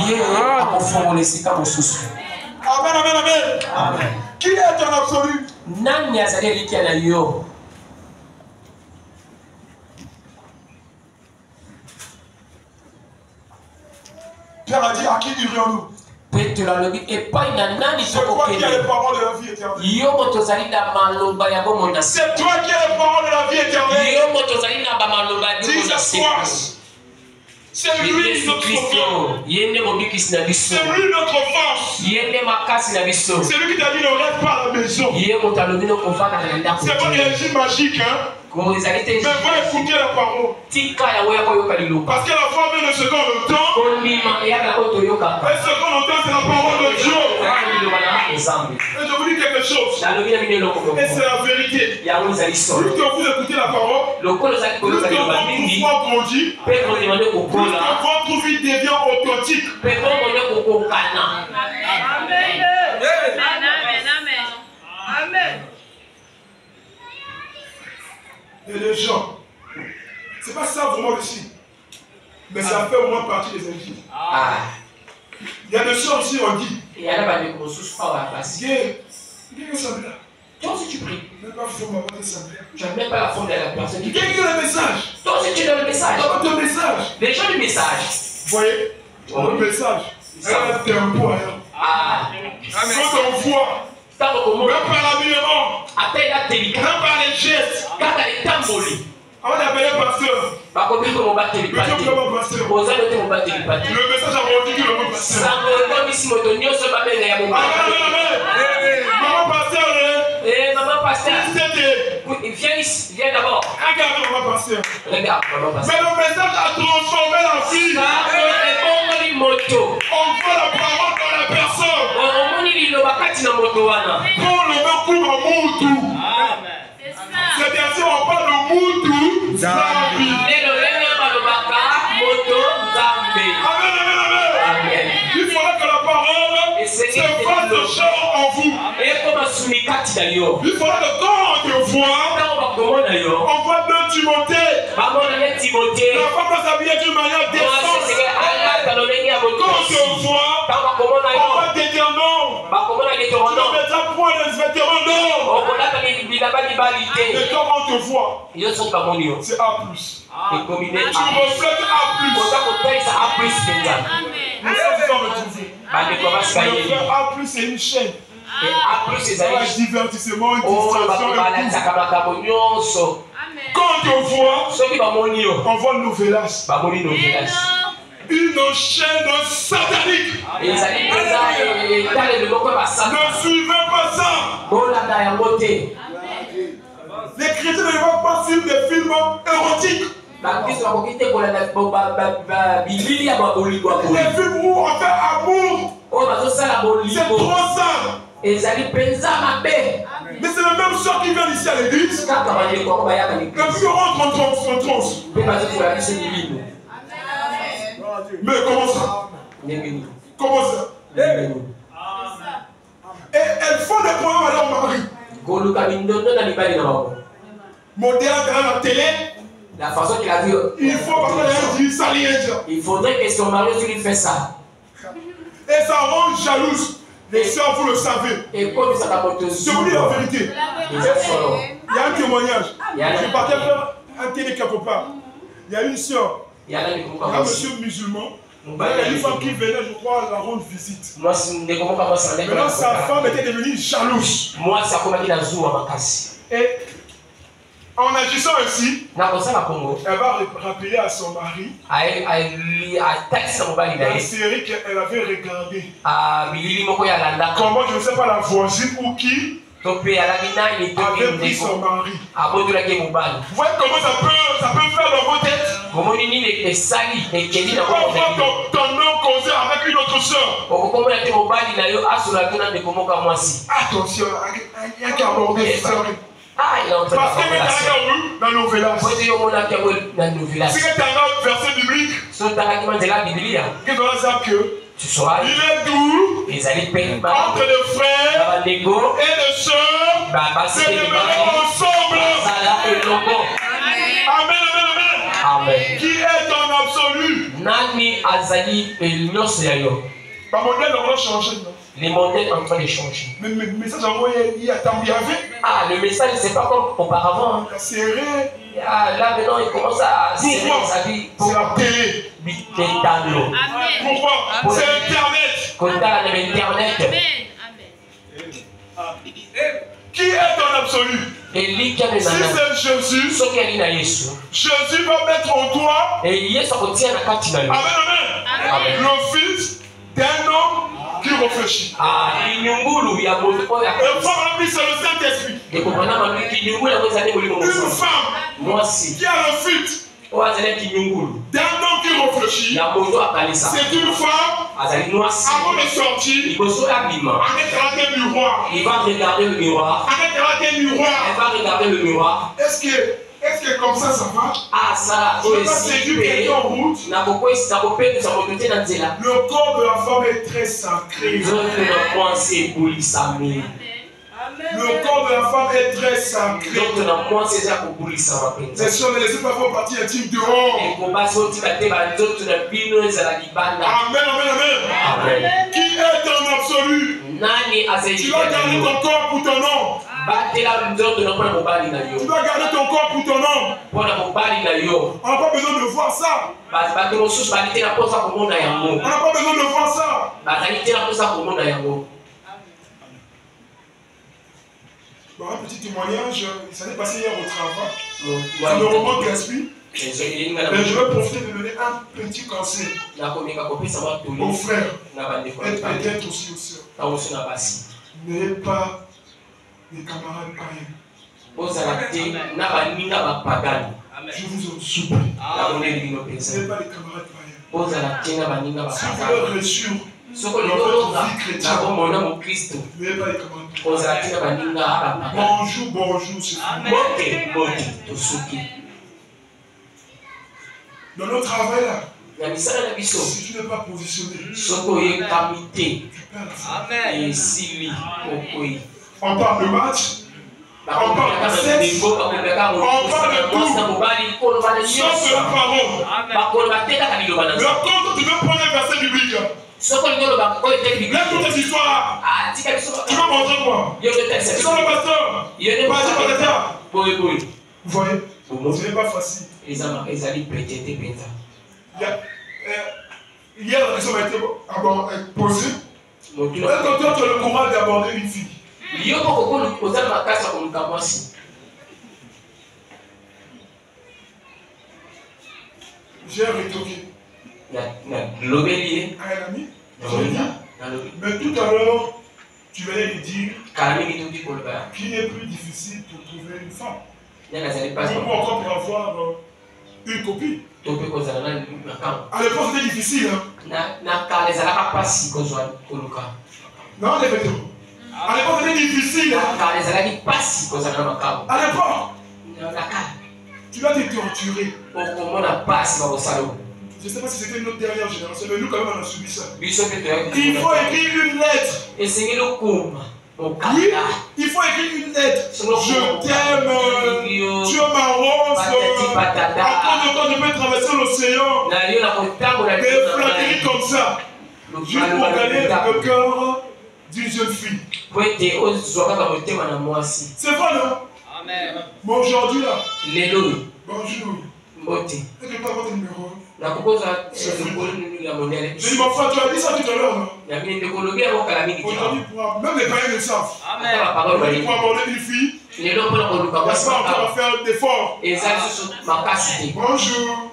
S1: Amen, amen, amen.
S2: Amen.
S1: Qui est ton absolu?
S2: Nani azali qui na yo?
S1: Pierre a dit, à qui irions-nous?
S2: C'est toi
S1: qui as les paroles de la vie éternelle. C'est toi qui as les paroles de la vie éternelle. Jesus, c'est lui notre sauveur. C'est lui notre force. C'est lui qui t'a dit ne reste pas à la maison. C'est pas une énergie magique, hein? Mais va écouter la parole. Parce qu'à la fin même de ce qu'on entend, et ce qu'on entend, c'est la parole de Dieu. Et je vous dis quelque chose. Et c'est la vérité. Plus que vous écoutez la parole, plus que votre foi grandit, plus que votre vie devient authentique. Amen. Et les gens, c'est pas ça vraiment le signe, mais ça fait au moins partie des églises. Il y a des choses aussi, on dit.
S2: Toi aussi tu pries.
S1: Même pas forme avant de s'appeler.
S2: Tu n'as même pas la forme de la personne qui
S1: prie. Quel est le message?
S2: Toi aussi tu donnes le message.
S1: Donne ton message.
S2: Les gens du message.
S1: Vous voyez? Le message. C'est un tempo. Quand on voit, même par l'habillement, même par les gestes, avant d'appeler pasteur, le message a rendu que le mot pasteur. Maman pasteur,
S2: maman pasteur, viens d'abord.
S1: Regarde maman pasteur. Mais le message a transformé la vie. On voit la parole dans la personne. Pour le même coup en Moutou. C'est-à-dire on parle de Moutou Zambi. Amen. Il faudra que la parole se fasse de chair en vous. Il faudra que quand on te voit, on voit de Timothée. La femme doit s'habiller d'une manière décente. Quand on te voit, on voit des diamants. Tu ne mettras point les vêtements d'or. Et quand on te voit, c'est A+. Tu reflètes A+. A+, c'est une chaîne. Un divertissement, une distraction. Quand on te voit, on voit une novelas. Une chaîne satanique. Ne suivez pas ça. Les chrétiens ne vont pas suivre des films érotiques. Des films où on fait amour. C'est trop ça. Mais c'est le même sort qui vient ici à l'église. Et puis on rentre en transe. Mais comment ça? Comment ça? Et elles font des programmes à leur mari. Moderne à la télé.
S2: La façon qu'il a vu.
S1: Il faut parce qu'elle dit ça liège.
S2: Il faudrait que son mari lui fasse ça.
S1: Et ça rend jalouse. Les sœurs, vous le savez.
S2: Et comme ça va te
S1: je vous dis la vérité. Il y a un témoignage. Je partais faire un télé quelque part. Il y a une sœur. Il y a un monsieur musulman. Il y a une femme qui venait, je crois, la rendre visite. Maintenant, sa femme était devenue jalouse. Et en agissant ainsi, elle va rappeler à son mari la série qu'elle avait regardée. Comment, je ne sais pas, la voisine ou qui avait pris son mari. Vous voyez comment ça peut faire dans vos têtes? Tu peux voir ton homme causer avec une autre soeur. Attention, il y a qu'à aborder ça. Parce que tu as dans nos villages. Si tu as un verset biblique, tu sauras il est doux entre les frères et les sœurs de demeurer ensemble. Amen, amen, amen. Qui est ton absolu? Mon modèle va changer.
S2: Les mondes sont en train de changer.
S1: Mais le message envoyé il y a tant bien fait.
S2: Ah, le message, c'est pas comme auparavant.
S1: C'est vrai.
S2: Ah, là maintenant, il commence à serrer sa vie.
S1: C'est la télé.
S2: Pourquoi?
S1: C'est Internet.
S2: Internet.
S1: Qui est ton absolu? Si c'est Jésus, Jésus va mettre en toi. Amen, amen. Le fils d'un homme qui réfléchit. Le femme remplie, c'est le Saint-Esprit. Une femme qui a le fils d'un homme qui réfléchit. C'est une femme avant de sortir. Elle regardera le miroir.
S2: Il va regarder le miroir.
S1: Elle
S2: va regarder le miroir.
S1: Est-ce que comme ça va?
S2: Ah, ça,
S1: je vais pas séduire quelqu'un en route. Le corps de la femme est très sacré. Le corps de la femme est très sacré. C'est sûr, ne laissez pas vos parties intimes dehors. Amen, amen, amen. Qui est ton absolu? Tu vas garder ton corps pour ton nom. Tu dois garder ton corps pour ton nom. On n'a pas besoin de voir ça. On n'a pas besoin de voir ça. Bon, un petit témoignage, ça s'est passé hier au travail. Ça me remonte l'esprit. Mais je vais profiter de donner un petit conseil aux frères et peut-être aussi aux sœurs. N'ayez pas des camarades païens. Je vous en supplie. N'ayez pas des camarades païens. Si vous leur reçu dans votre vie chrétienne, n'ayez pas des camarades païens. Bonjour, c'est fini. Dans notre travail là, si tu n'es pas positionné, tu perds la on parle de match, on parle de sexe, on parle de tout, sauf de la parole. Mais quand tu veux prendre un verset biblique, là, toute cette histoire, tu vas montrer quoi? C'est ça le pasteur. Vous voyez, ce n'est pas facile. Hier, la question m'a été posée. Est-ce que toi, tu as le courage d'aborder une fille? J'ai rétorqué à un ami. Mais tout à l'heure, tu venais lui dire qu'il est plus difficile pour trouver une femme. Ou encore pour avoir une copine. À l'époque, c'était difficile. Hein? Non, les vêtements. À l'époque, c'était difficile. À l'époque, tu vas te torturer. Je ne sais pas si c'était notre dernière génération, mais nous, quand même, on a subi ça. Il faut écrire une lettre. Oui, il faut écrire une lettre. Je t'aime, tu es ma rose. À cause de toi, je peux traverser l'océan. Des flatteries comme ça. Juste pour gagner le cœur d'une jeune fille. C'est vrai, non? Mais aujourd'hui, là. Bonjour. Est-ce que tu as votre numéro? J'ai dit, mon frère, tu as dit ça tout à l'heure, non? Aujourd'hui, même les païens le savent. Aujourd'hui, pour aborder une fille, il n'y a pas encore à faire d'efforts. Bonjour.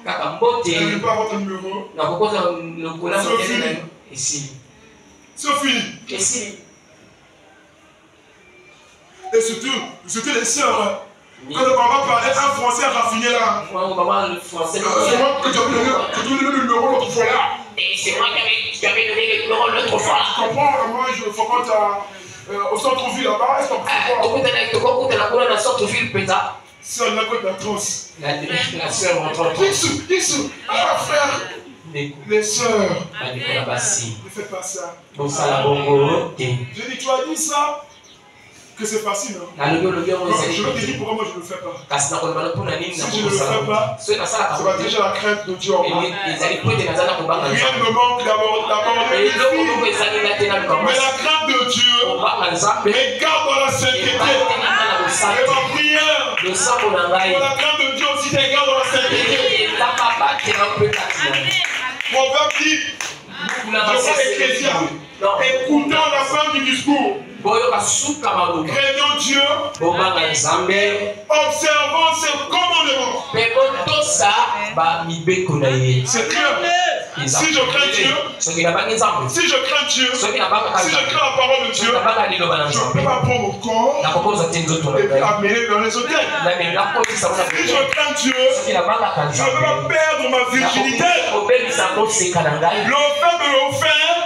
S1: Je n'ai pas votre numéro. Sophie. Et surtout les sœurs. Quand le papa parlait un français raffiné là. C'est moi que tu avais donné le numéro l'autre fois là.
S2: Et c'est moi qui avais donné le numéro l'autre fois.
S1: Tu comprends? Moi, je fréquente au centre-ville là-bas. Est-ce qu'on peut c'est la côte de la Trance.
S2: La sœur rentre.
S1: Qui sont? Ah, frère. Les sœurs.
S2: Ne
S1: fais pas ça.
S2: Je
S1: dis, tu as dit ça. que c'est facile. Hein? Je vais te dire pourquoi moi je ne le fais pas. Si je ne le fais pas, ça va déjà la crainte de Dieu en moi. Rien ne me manque d'abord mais la crainte de Dieu me garde dans la sainteté. Et ma prière pour la crainte de Dieu aussi te garde dans la sainteté. Proverbe dit, je vois Ecclésiaste, écoutons la fin du discours. Craignons Dieu, observons ses commandements. C'est clair. Si je crains Dieu, si je crains la parole de Dieu, je ne peux pas prendre mon corps et puis amener dans les hôtels. Si je crains Dieu, je ne peux pas perdre ma virginité. Le fait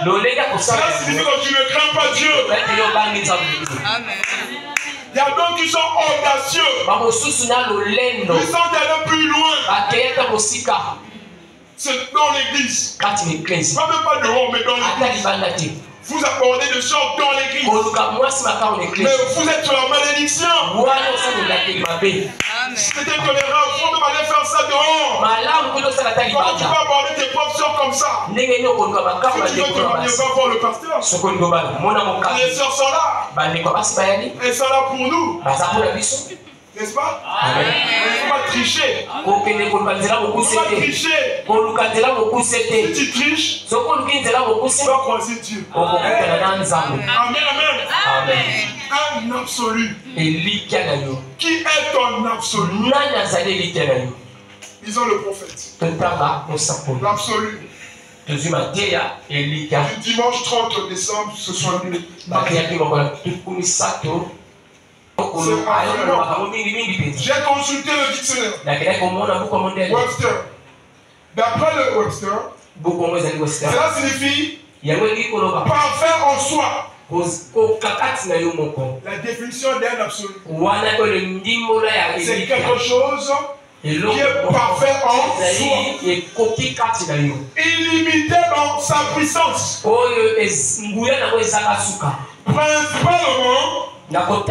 S1: de le faire, cela signifie que tu ne crains pas Dieu. Il y a d'autres qui sont audacieux. Ils sont allés plus loin. C'est dans l'église. Pas même pas dehors, mais dans l'église. Vous abordez de sorte dans l'église. Mais vous êtes sur la malédiction. C'était tolérable. Vous même aller faire ça dehors. Comment tu peux aborder tes propres soeurs comme ça? Si tu veux te marier, va voir le pasteur. Les soeurs sont là. Elles sont là pour nous. N'est-ce pas? Il ne faut pas tricher. Il ne faut pas tricher. Si tu triches, tu vas croiser Dieu. Amen, amen. Un absolu. Qui est ton absolu? Ils ont le prophète. L'absolu. Du dimanche 30 décembre, ce soit lui. J'ai consulté le dictionnaire Webster. D'après le Webster, cela signifie parfait en soi. La définition d'un absolu, c'est quelque chose qui est parfait en soi, illimité dans sa puissance, principalement un point de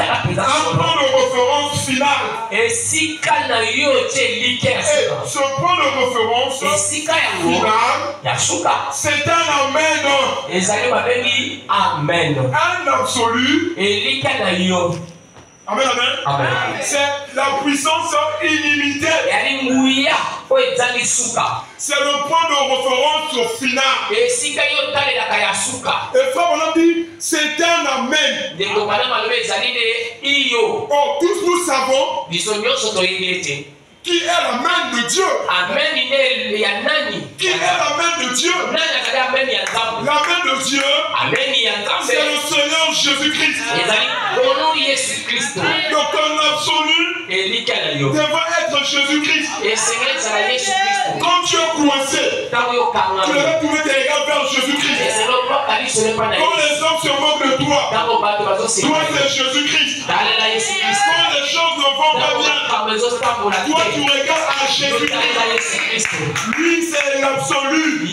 S1: référence final. Et ce point de référence final, c'est un amen. Un absolu. Amen, amen. C'est la puissance illimitée. C'est le point de référence final. Et frère, on a dit, c'est un amen. Oh, tous nous savons qui est la main de Dieu. Qui est la main de Dieu? La main de Dieu, c'est le Seigneur Jésus-Christ. Donc un absolu devrait être Jésus-Christ. Quand tu es coincé, tu devrais tourner tes regards vers Jésus-Christ. Quand les hommes se moquent de toi, toi c'est Jésus-Christ. Quand les choses ne vont pas bien, toi tu regardes à Jésus-Christ. Lui c'est l'absolu. Le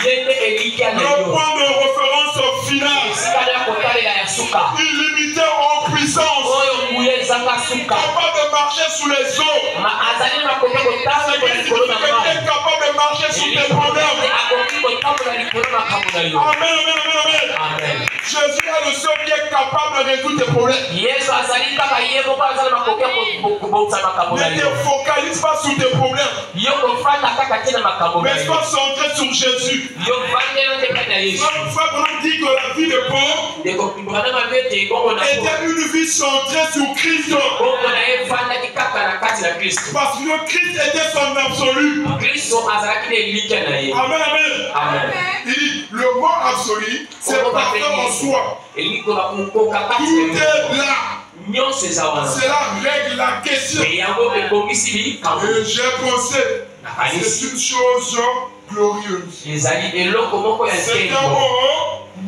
S1: point de référence final. Illimité en puissance. Capable de marcher sous les eaux. C'est capable de marcher sous tes problèmes. Amen, amen, amen. Jésus est le seul qui est capable de résoudre tes problèmes. Ne te focalise pas sur tes problèmes, mais sois centré sur Jésus. Une fois qu'on dit que la vie de Paul était une vie centrée sur Christ, parce que Christ était son absolu. Amen, amen. Il dit le mot absolu, c'est parfait en soi. Tout est là. Cela règle la question. Et j'ai pensé, c'est une chose glorieuse. C'est un mot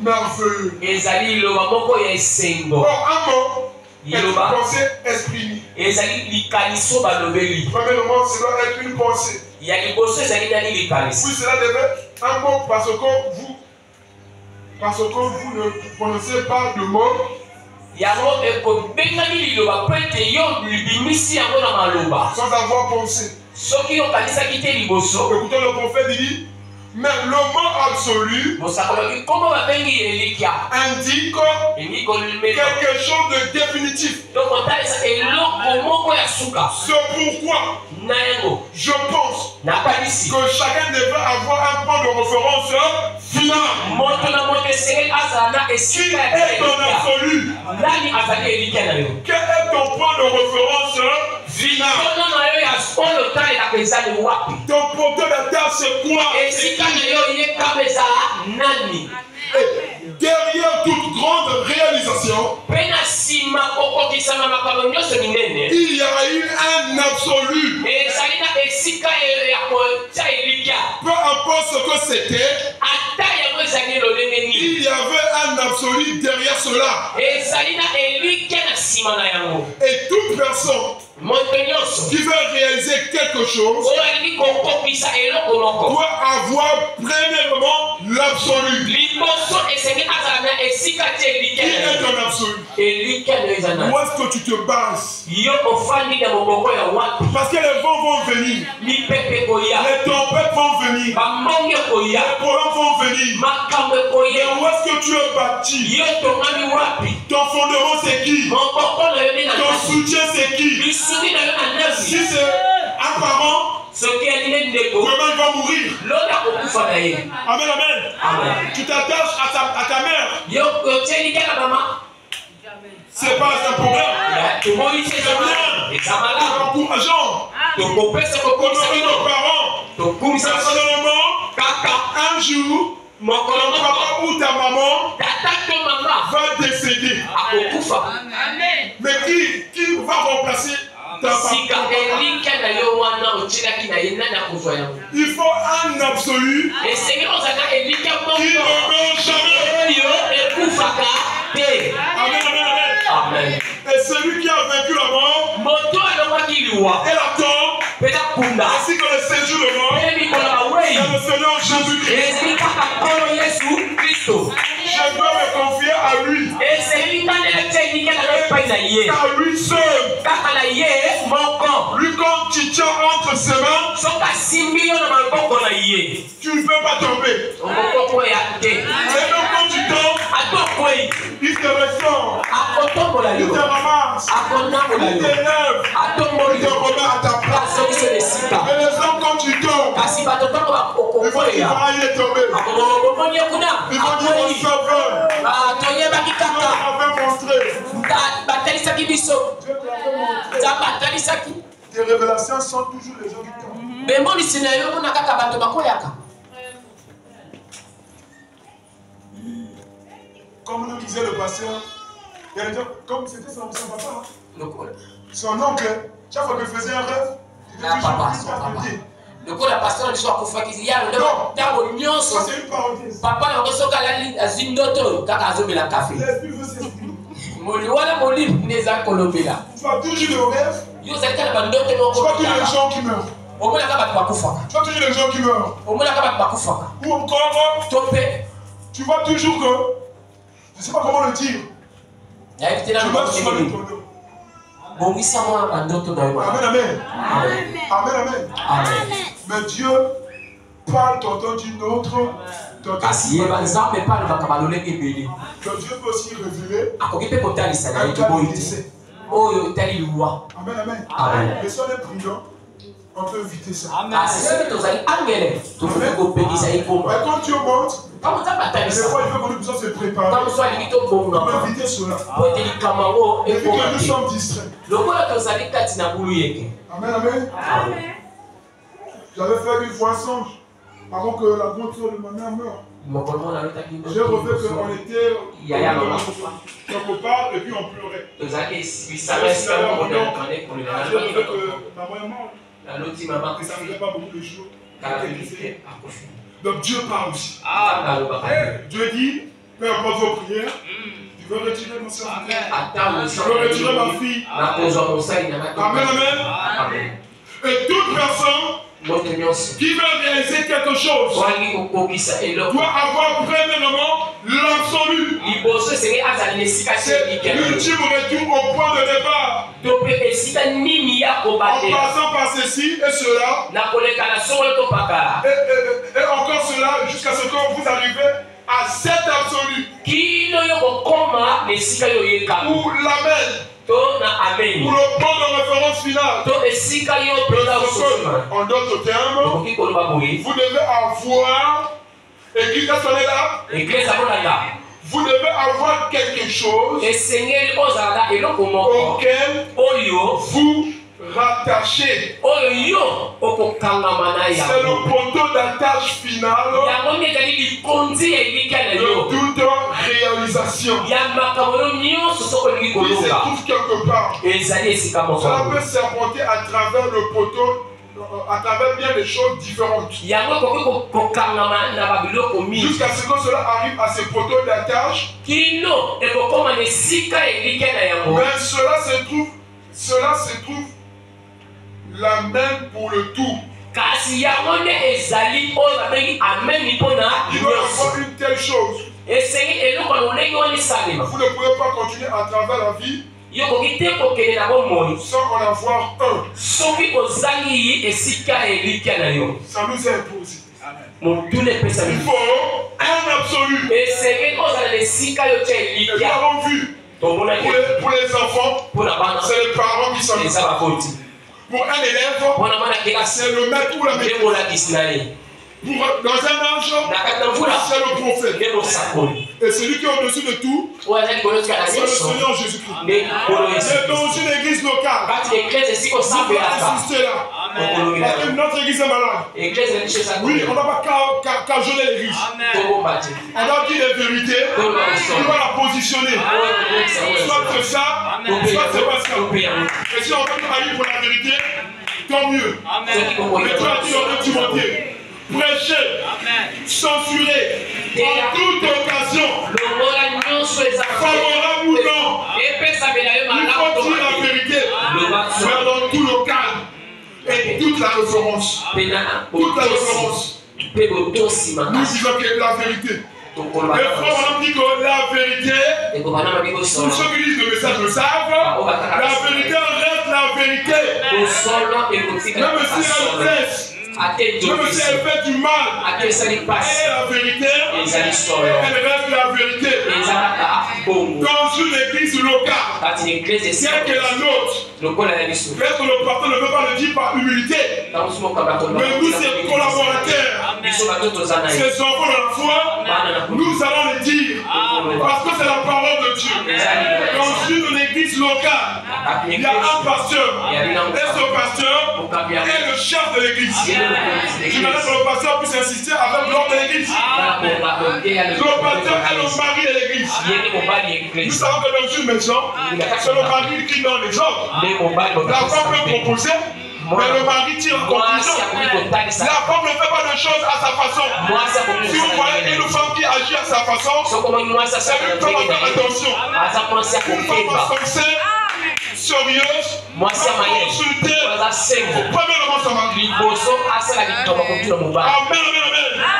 S1: merveilleux. Un mot est pensée exprimée. Premièrement, cela est une pensée. Oui, cela devait un mot parce que vous ne prononcez pas de mots. sans avoir pensé. Écoutez, le prophète dit, mais le mot absolu indique quelque chose de définitif. C'est pourquoi je pense que chacun devrait avoir un point de référence final. Qui est ton absolu? Quel est ton point de référence final? Ton poteau de terre, c'est quoi? Derrière toute grande réalisation, il y a eu un absolu. Peu importe ce que c'était, il y avait un absolu derrière cela. Et toute personne qui veut réaliser quelque chose doit avoir premièrement l'absolu. Qui est ton absolu? Où est-ce que tu te bases? Parce que les vents vont venir, les tempêtes vont venir, les problèmes vont venir. Mais où est-ce que tu es bâti? Ton fondement c'est qui? Ton soutien c'est qui? Si c'est un parent, demain il va mourir. Amen, amen. Tu t'attaches à ta mère. C'est pas un problème. C'est bien. C'est encourageant. Honorer nos parents. Personnellement, un jour, ton papa ou ta maman va décéder. Mais qui va remplacer ta papa? Il faut un absolu qui ne meurt jamais. Amen, amen, amen. Et celui qui a vaincu la mort et la tombe, ainsi que le séjour de mort, c'est le Seigneur Jésus-Christ. Je dois me confier à lui. À lui seul. Lui, quand tu tiens entre ses mains, tu ne peux pas tomber. Et donc quand tu tombes, il te ressort. Il te ramasse. Il t'élève. Il te remet à ta place. Et les hommes, quand tu tombes, il faut qu'il faille tomber. Il faut dire au sauveur. Dieu t'avait montré. Tes révélations sont toujours les gens qui tombent. Comme nous disait le pasteur, comme c'était son papa, son oncle, chaque fois qu'il faisait un rêve, il était toujours plus particulier.
S2: Le coup, la pasteur dit soit c'est
S1: une parenthèse.
S2: Papa n'a pas une autre la café.
S1: L'esprit veut s'exprimer.
S2: Tu vas
S1: toujours le rêve. Tu vas toujours les gens qui meurent. Tu vas toujours les gens qui meurent. Ou encore, tu vois toujours que, je ne sais pas comment le dire, tu vas sur le tonneau. Amen, amen. Amen, amen. Mais Dieu parle t'entend d'une autre. Donc Dieu peut aussi révéler un cas de décès. Amen, amen. Mais soyez prudents, on peut éviter ça. Mais quand Dieu monte, des fois il faut que nous puissions se préparer. On peut éviter cela. Et vu que nous sommes distraits. Amen, amen. J'avais fait une fois un songe avant que la grande sœur de ma mère meure. J'ai rêvé qu'on était quelque part et puis on pleurait. J'ai rêvé que maman est morte. Et ça ne faisait pas beaucoup de jours. Donc Dieu parle aussi. Dieu dit, peu importe vos prières, tu veux retirer mon serviteur. Tu veux retirer ma fille. Amen, amen. Et toute personne qui veut réaliser quelque chose doit avoir premièrement l'absolu. C'est l'ultime retour au point de départ. En passant par ceci et cela, et encore cela, jusqu'à ce que vous arrivez à cet absolu. Ou l'amen. Pour le point de référence final. En d'autres termes, vous devez avoir, et qui est là? Vous devez avoir quelque chose auquel vous rattachez. C'est le poteau d'attache final de toute réalisation. Il se trouve quelque part. Cela peut s'apporter à travers le poteau, à travers bien des choses différentes. Jusqu'à ce que cela arrive à ces poteaux d'attache. Mais cela se trouve la même pour le tout. Il doit avoir une telle chose. Vous ne pouvez pas continuer à travers la vie sans en avoir un. Ça nous est imposé. Il faut un absolu. Et nous avons vu pour les enfants, c'est les parents qui sont. Pour un élève, c'est le maître ou la maîtresse. Dans un ange, c'est le prophète. Et celui qui est au-dessus de tout, c'est le Seigneur Jésus-Christ. Mais dans une église locale, vous pouvez insister là. Parce que notre église est malade. Oui, on ne va pas cajoler l'église. On doit dire les vérités, on doit la positionner. Soit c'est ça, soit c'est pas ça. Et si on peut aller pour la vérité, tant mieux. Mais toi, tu as Timothée. Prêcher, censurer, en toute occasion, favorable ou non, il faut dire la vérité, mais dans tout le cadre et toute la référence. Toute la référence. Nous disons que la vérité. Les frères ont dit que la vérité, pour ceux qui disent le message le savent, la vérité reste la vérité. Même si elle blesse. Même si elle fait du mal, elle est la vérité, elle reste la vérité. Dans une église locale, celle qui est la nôtre, peut-être que le pasteur ne veut pas le dire par humilité, mais nous, ses collaborateurs, ses enfants de la foi, nous allons le dire, parce que c'est la parole de Dieu. Dans une église locale, il y a un pasteur, et ce pasteur est le chef de l'église. Je m'arrête que le pasteur puisse insister avec l'ordre de l'église. Le pasteur est le mari de l'église. Nous savons que dans une maison, c'est le mari qui donne les ordres. La femme peut proposer, mais le mari tire en conclusion. La femme ne fait pas de choses à sa façon. Si vous voyez une femme qui agit à sa façon, c'est une femme à faire attention. Une femme sensée, sérieuse, consulter, premièrement sa mari.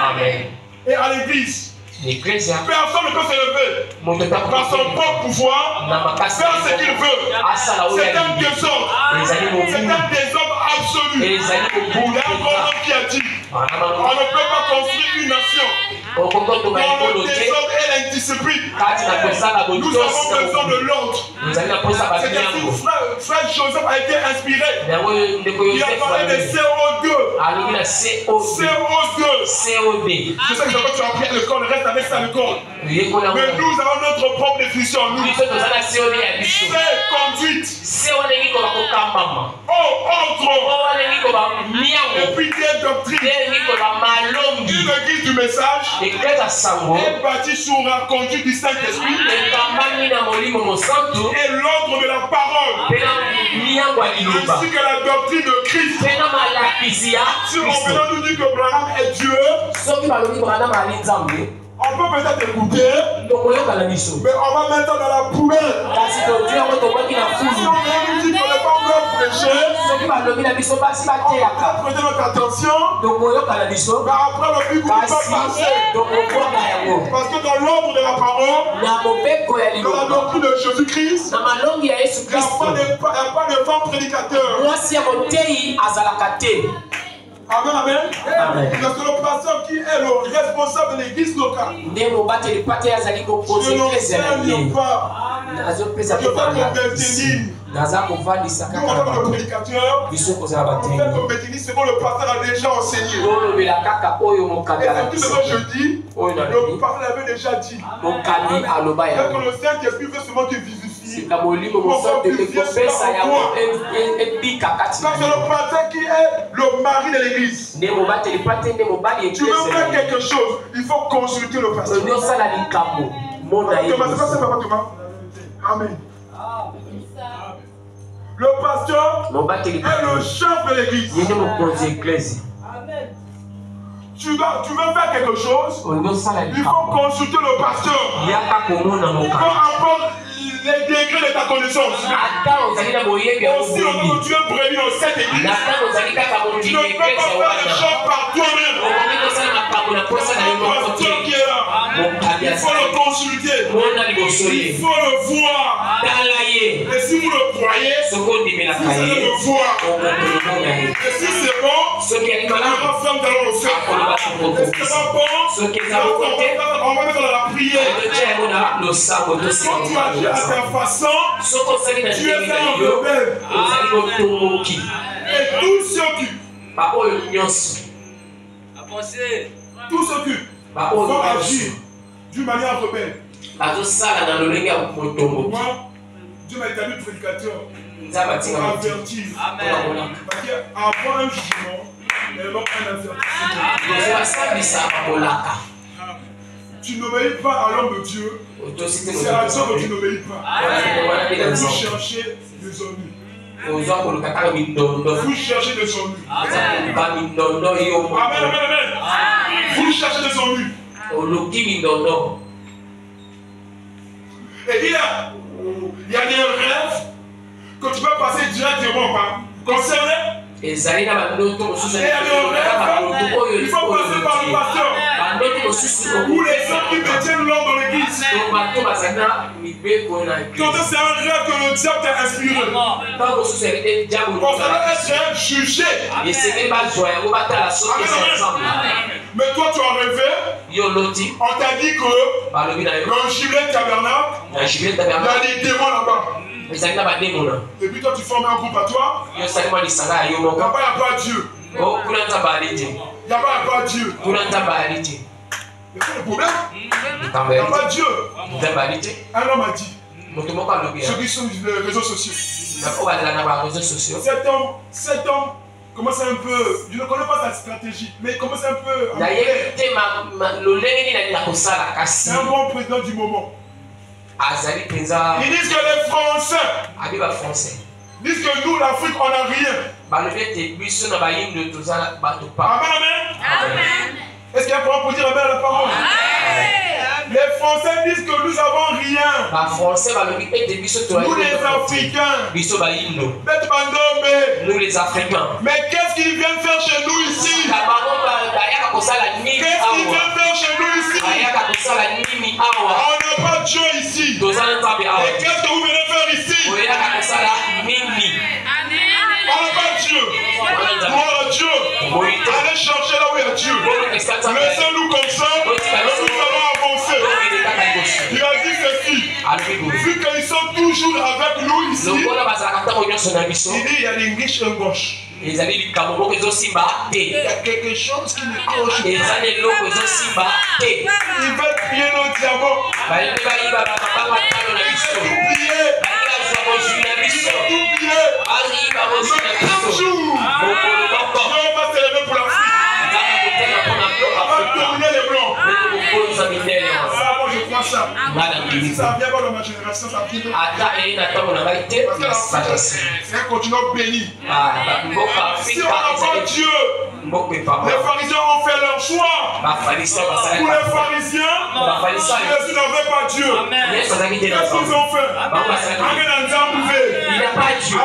S1: Amen. Et à l'église, personne ne peut se lever par son propre pouvoir, faire ce qu'il veut. C'est un désordre. C'est un désordre absolu. Il y a un grand homme qui a dit, on ne peut pas construire une nation dans le désordre et l'indiscipline. Nous avons besoin de l'ordre. C'est ainsi frère Joseph a été inspiré. Il a parlé de CO2. CO2. Je sais que tu as appris à l'école, reste avec ça à l'école. Mais nous avons notre propre définition. C'est conduite. Ordre. Et puis des doctrines. Une église du message est bâtie sur la conduite du Saint-Esprit et l'ordre de la parole, ainsi que la doctrine de Christ. Si on peut nous dire que Branham est Dieu, on peut peut-être écouter, mais on va mettre dans la poubelle. Si on veut nous dire que le peuple
S2: péché, prêtez notre attention. Après le but, vous ne pouvez pas passer. Parce que dans l'ordre de la parole, dans la doctrine de Jésus-Christ, il n'y a pas de femme prédicateur. Amen, amen. Parce que le pasteur qui est le responsable de l'église locale, je n'enseigne pas. Je ne fais que maintenir. Nous, en tant que prédicateur, on fait que maintenir ce que le pasteur a déjà enseigné. Et tout ce que je dis, le pasteur l'avait déjà dit. Donc le Saint-Esprit veut seulement te vivifier. Parce que le pasteur qui est le mari de l'église, tu veux faire quelque chose, il faut consulter le pasteur. Amen. Le pasteur est le chef de l'église. Tu veux faire quelque chose, il faut consulter le pasteur. Peu importe les degrés de ta connaissance. Aussi, lorsque tu es prévu dans cette église, tu ne peux pas faire les choses par toi-même. Le pasteur qui est là, il faut le consulter. Il faut le voir. Et si vous le croyez, vous allez le voir. Et si c'est bon, on va faire dans le faire. Et si c'est pas bon, on va mettre dans la prière. Quand tu agis à ta façon, tu es un rebelle. Et tout ceux qui vont agir d'une manière rebelle. Moi, Dieu m'a établi prédicateur pour avertir. Parce qu'avant un jugement, il y a un avertissement. Tu n'obéis pas à l'homme de Dieu, c'est à Dieu que tu n'obéis pas. Vous cherchez des ennuis. Vous cherchez des ennuis. Amen, amen. Vous cherchez des ennuis. Et il y a des rêves que tu peux passer directement par concerné. Et il y a des rêves, il faut passer par le pasteur. Ou les gens qui détiennent l'ordre dans l'église. Quand c'est un rêve que le diable t'a inspiré, on va être jugé. Mais toi tu as rêvé, on t'a dit que le gilet tabernacle, il y a des démons là-bas. Et puis toi tu formes un groupe à toi. Il n'y a pas Dieu. Il n'y a pas Dieu. Mais c'est le problème. Il n'y a pas Dieu. Un homme a dit, ceux qui sont sur les réseaux sociaux, cet homme commence un peu, je ne connais pas sa stratégie, mais il commence un peu. C'est un bon président du moment. Ils disent que les Français disent que nous, l'Afrique, on n'a rien. Amen, amen. Est-ce qu'il y a un problème pour dire amen à la parole? Les Français disent que nous n'avons rien. Nous les Africains.
S3: Nous les Africains.
S2: Mais qu'est-ce qu'ils viennent faire chez nous ici? Qu'est-ce qu'ils viennent faire chez nous ici? On n'a pas Dieu ici. Et qu'est-ce que vous venez faire ici? On n'a pas Dieu. Gloire à Dieu. Allez chercher là où il y a Dieu. Laissez-nous comme ça. Et nous allons avancer. Il a dit ceci. Vu qu'ils sont toujours avec nous ici, il dit il y a des riches en gauche. Il y a quelque chose qui nous cloche. Ils veulent prier nos diamants. Ils veulent tout prier. Dieu va s'élever pour l'Afrique. On va dominer les blancs. Ça, moi je crois ça. Si ça vient pas dans ma génération, ça vient. Parce que c'est un continent béni. Si on n'a pas Dieu, les pharisiens ont fait leur choix. Pour les pharisiens, Jésus n'avait pas Dieu.
S1: qu'ils ont fait?
S2: Il n'a pas Dieu.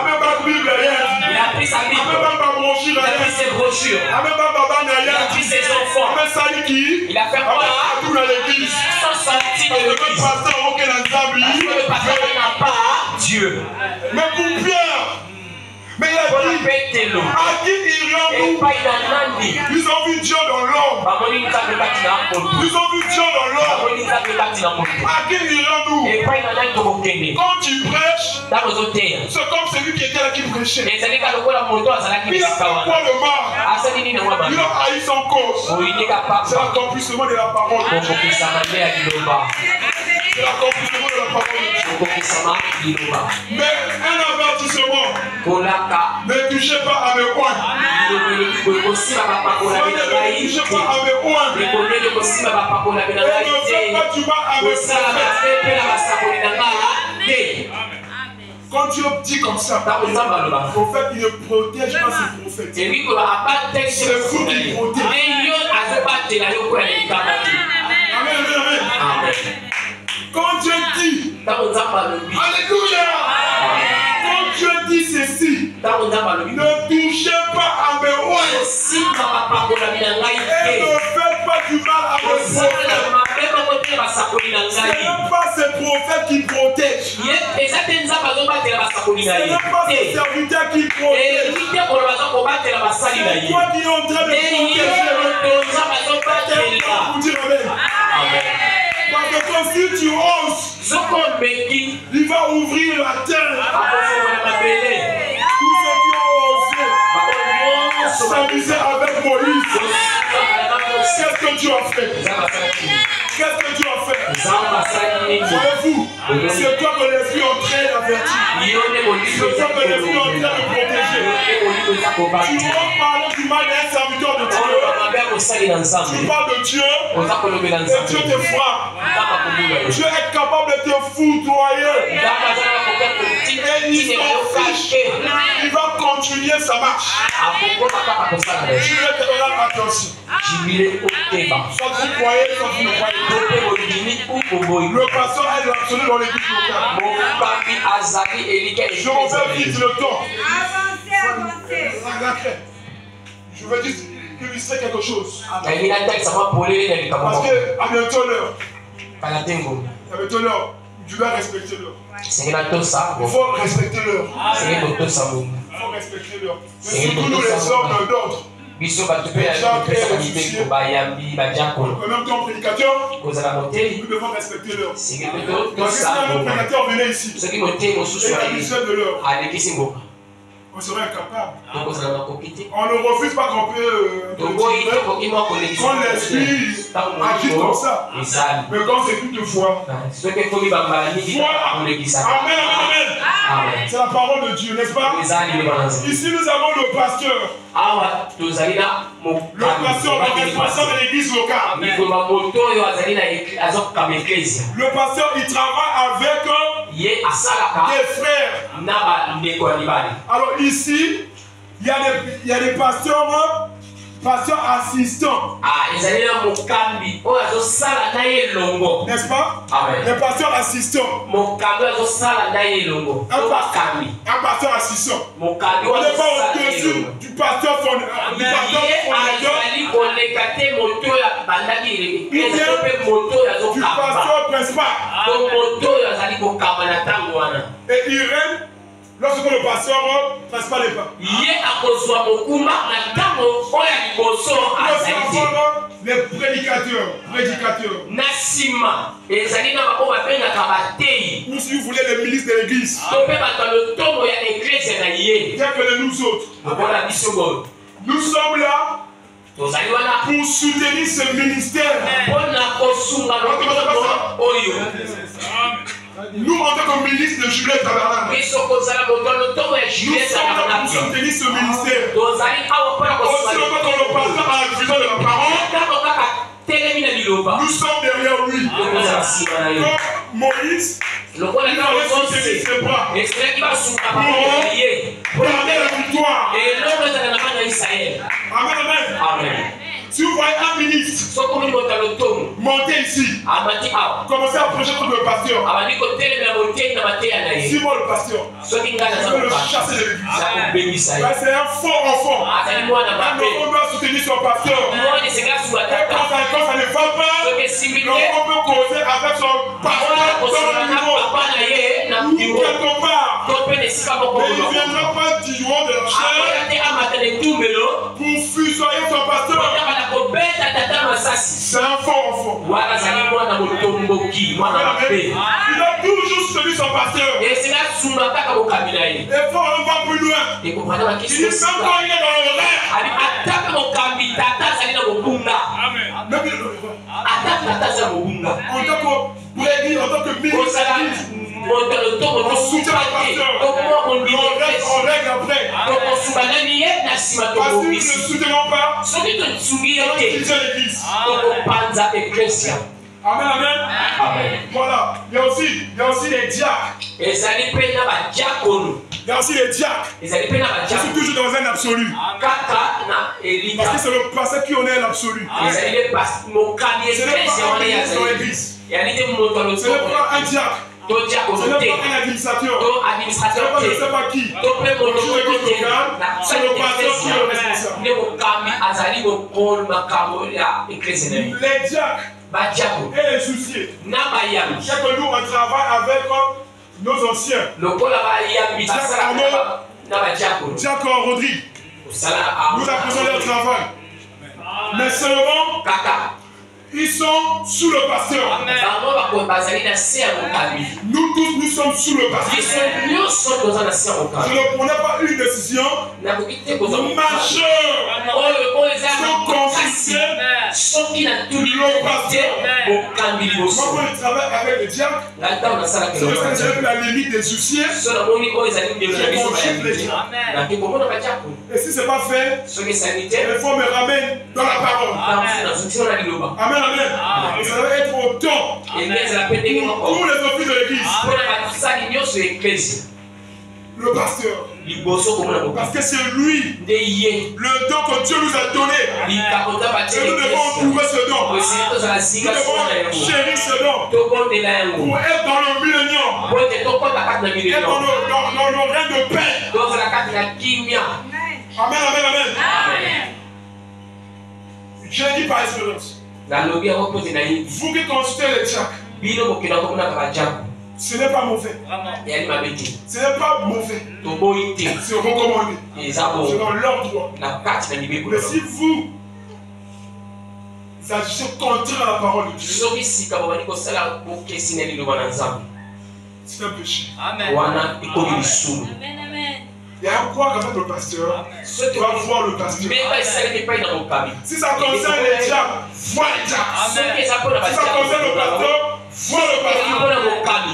S2: Il a pris sa Bible. Il a pris ses brochures. Il a pris ses enfants. Il a fait quoi? Sans sortir de l'église. Parce que le pasteur n'a pas Dieu.
S1: Mais pour Pierre, mais il a dit, à qui irions-nous? Ils ont vu Dieu dans l'homme. Ils ont vu Dieu dans l'homme. À qui irions-nous? Quand tu prêches, c'est comme celui qui était là qui prêchait. Il a fait quoi le mal? Il a haï son cause. C'est l'accomplissement de la parole. C'est l'accomplissement de la parole. Mais un avertissement. Ne touchez pas à mes oins. Ne touchez pas à mes oins. Et ne faites pas du mal à mes prophètes. Quand Dieu dit comme ça, le prophète il ne protège pas ses prophètes. C'est vous qui protégez. Amen. Quand Dieu dit, alléluia. Quand Dieu dit ceci, ne touchez pas à mes oins. Et ne faites pas du mal à mes prophètes. Ce n'est pas ces prophètes qui protègent. Ce n'est pas ces serviteurs qui protègent. C'est toi qui es en train de protéger. Vous dire amen. Parce que quand si tu oses, il va ouvrir la terre. Tous ceux qui ont osé s'amuser avec Moïse, qu'est-ce que tu as fait? Qu'est-ce que tu as fait? Voyez-vous, c'est toi que l'esprit est en train d'avertir. C'est toi que l'esprit est en train de protéger. Tu vas parler du mal d'un serviteur de Dieu. Tu parles de Dieu et Dieu te frappe. Dieu est capable de te foudroyer. Et il s'en fiche. Il va continuer sa marche. Dieu te donnera attention. Soit vous croyez, soit vous ne croyez pas. Le pasteur est absolu dans l'église locale. Je reviens vite le temps. Je veux juste illustrer quelque chose. Parce que à bientôt l'heure. À bientôt l'heure. Tu dois respecter l'heure. Il faut respecter l'heure. Il faut respecter l'heure. Mais surtout nous les hommes d'ordre. En même temps, prédicateur, nous devons respecter l'heure. Parce que si un prédicateur venait ici, et il abusait de l'heure, on serait incapable. On ne refuse pas qu'on peut quand l'esprit agit comme ça. Mais quand c'est toutefois, amen. C'est la parole de Dieu, n'est-ce pas? Ici nous avons le pasteur. Le pasteur, le responsable de l'église locale. Le pasteur, il travaille avec des frères. Alors ici, il y a des pasteurs assistants. N'est-ce pas? Les pasteurs assistants. Un pasteur assistant. On n'est pas au-dessus du pasteur fondateur. Du pasteur principal. Et il règne lorsque le pasteur principal n'est pas. Les prédicateurs. Ou si vous voulez les milices de l'église. Bien que nous autres. Nous sommes là pour soutenir ce ministère. Nous, en tant que ministre de Jubilé Tabernacle, nous sommes là pour soutenir ce ministère. Aussi longtemps que le pasteur a la vision de la parole, nous sommes derrière lui. Comme Moïse, il fallait soutenir ses bras pour garder la victoire. Amen. Si vous voyez un ministre monter ici, commencez à approcher contre le pasteur. Si moi le pasteur, je veux le chasser de l'église. C'est un faux enfant. Un enfant doit soutenir son pasteur. Et quand ça ne va pas, l'enfant peut causer avec son pasteur dans le bureau. Ou quelque part. Mais il ne viendra pas du jour de la chair pour fusionner son pasteur. C'est un faux enfant. Il a toujours soutenu son pasteur. Et on va plus loin. Il dit même quand il est dans le rêve. Même il est dans le rêve. En tant que ministre, on soutient le pasteur. On règle après. Parce que nous ne soutenons pas, on utilise l'église. Amen, amen. Amen. Voilà. Il y a aussi les diacres. Il y a aussi les diacres. Je suis toujours dans un absolu. Parce que c'est le pasteur qui en est l'absolu. Ce n'est pas un dans l'église. Ce n'est pas un diacre. Ce n'est pas un administrateur. Ce n'est pas je ne sais pas qui. C'est le pasteur qui est le responsable. Les diacres et les souciers. Chaque jour on travaille avec nos anciens. Diacre Rodrigue. Nous apprécions leur travail. Mais seulement ils sont sous le pasteur. Nous tous, nous sommes sous le pasteur. Je ne prenais pas une décision majeure sans consulter le pasteur. Quand on travaille avec les diacres, c'est la limite des souciers. Je consulte les diacres. Et si ce n'est pas fait, il faut me ramener dans la parole. Amen. Amen. Et ça doit être au temps pour tous les offices de l'église. Le pasteur. Parce que c'est lui le don que Dieu nous a donné. Et nous devons trouver ce don. Nous devons chérir ce don pour être dans le millénium. Être dans le règne de paix. Amen, amen, amen. Je dis par expérience. Vous qui consultez les diacres, ce n'est pas mauvais. Ce n'est pas mauvais. C'est recommandé. C'est dans leur droit. Mais si vous agissez contraire à la parole de Dieu, c'est un péché.
S3: Amen.
S1: Il y a un quoi avec le pasteur. Tu vas voir le pasteur. Si ça concerne les diacres, vois les diacres. Si ça concerne le pasteur, vois le pasteur.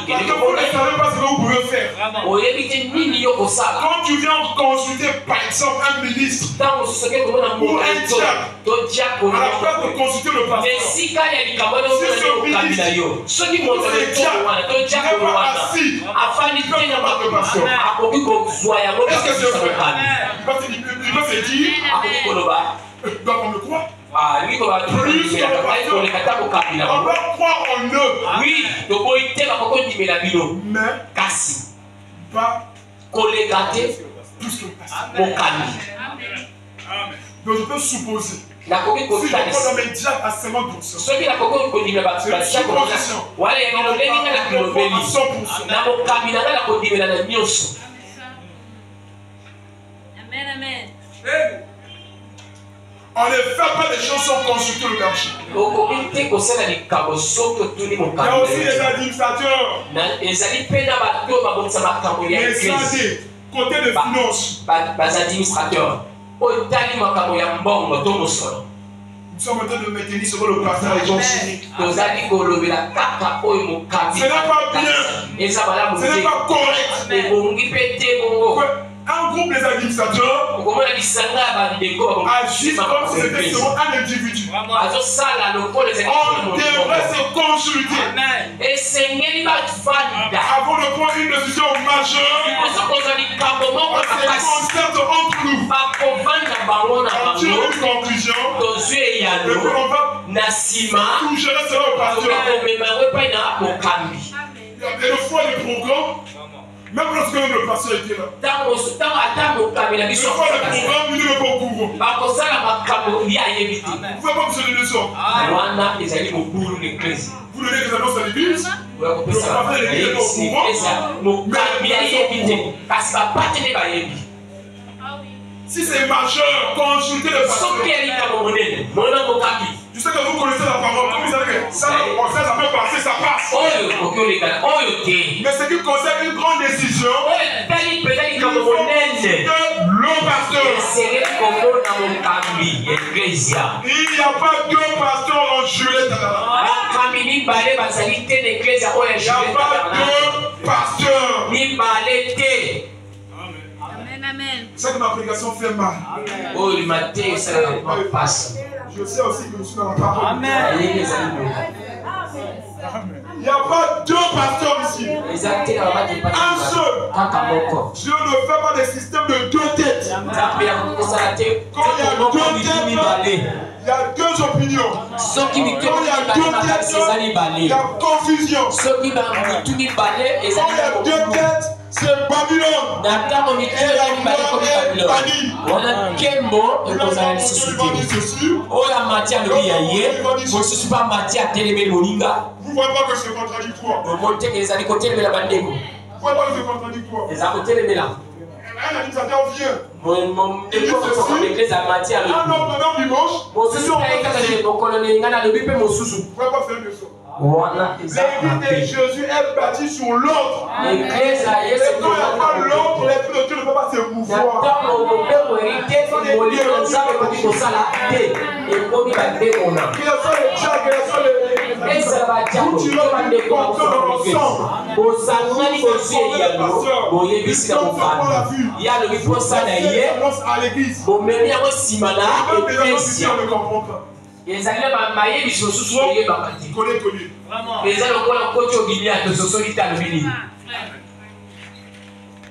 S1: Parce que vous ne savez pas ce que vous pouvez faire. Quand tu viens consulter par exemple un ministre ou un diacre, à la place de consulter le pasteur, si ce ministre ou ce diacre n'est pas assis, il peut combattre le pasteur. Est-ce que c'est vrai? Il peut se dire, donc on me croit. Plus on va croire en eux.
S3: Oui,
S1: mais pas plus que le pasteur. Donc je peux supposer. Si je prends dans mes diacres à 50%, on ne fait pas des choses sans consulter le marché. Il y a aussi les administrateurs. Les AD, côté de finances. Nous sommes en train de maintenir ce que le pasteur est consigné. Ce n'est pas bien. Ce n'est pas correct. Un groupe des administrateurs agissent comme si c'était seulement un individu. On devrait se consulter avant de prendre une décision majeure. On se concerte entre nous. On tire une conclusion. Et puis on va toucher cela au pasteur. Il y a des fois des programmes. Même lorsque le pasteur était là. Des fois, le programme, il n'est pas au courant. Vous ne pouvez pas vous donner le sort. Vous donnez des annonces à l'église. Le pasteur de l'église n'est pas au courant. Si c'est majeur, consultez le pasteur. Je sais que vous connaissez la parole. Comme vous savez que ça peut passer, ça passe. Mais ce qui concerne une grande décision, il faut consulter le pasteur. Il n'y a pas deux pasteurs en Juillet. Il n'y a pas deux pasteurs.
S3: Amen.
S1: C'est ça que ma prédication fait mal. Je sais aussi que je suis dans la parole.
S2: Amen.
S1: Il n'y a pas deux pasteurs ici. Un seul. Dieu ne fait pas des systèmes de deux têtes. Quand il y a deux têtes, il y a deux opinions. Quand il y a deux têtes, il y a confusion. Quand il y a deux têtes, c'est Babylone. Vous voyez pas que c'est contradictoire. Vous voyez pas que c'est contradictoire. Un administrateur vient. Un autre dimanche. Vous ne pouvez pas faire le sort. L'église de Jésus est bâtie sur l'ordre. Et quand il n'y a pas l'ordre, l'esprit de Dieu ne peut pas se mouvoir.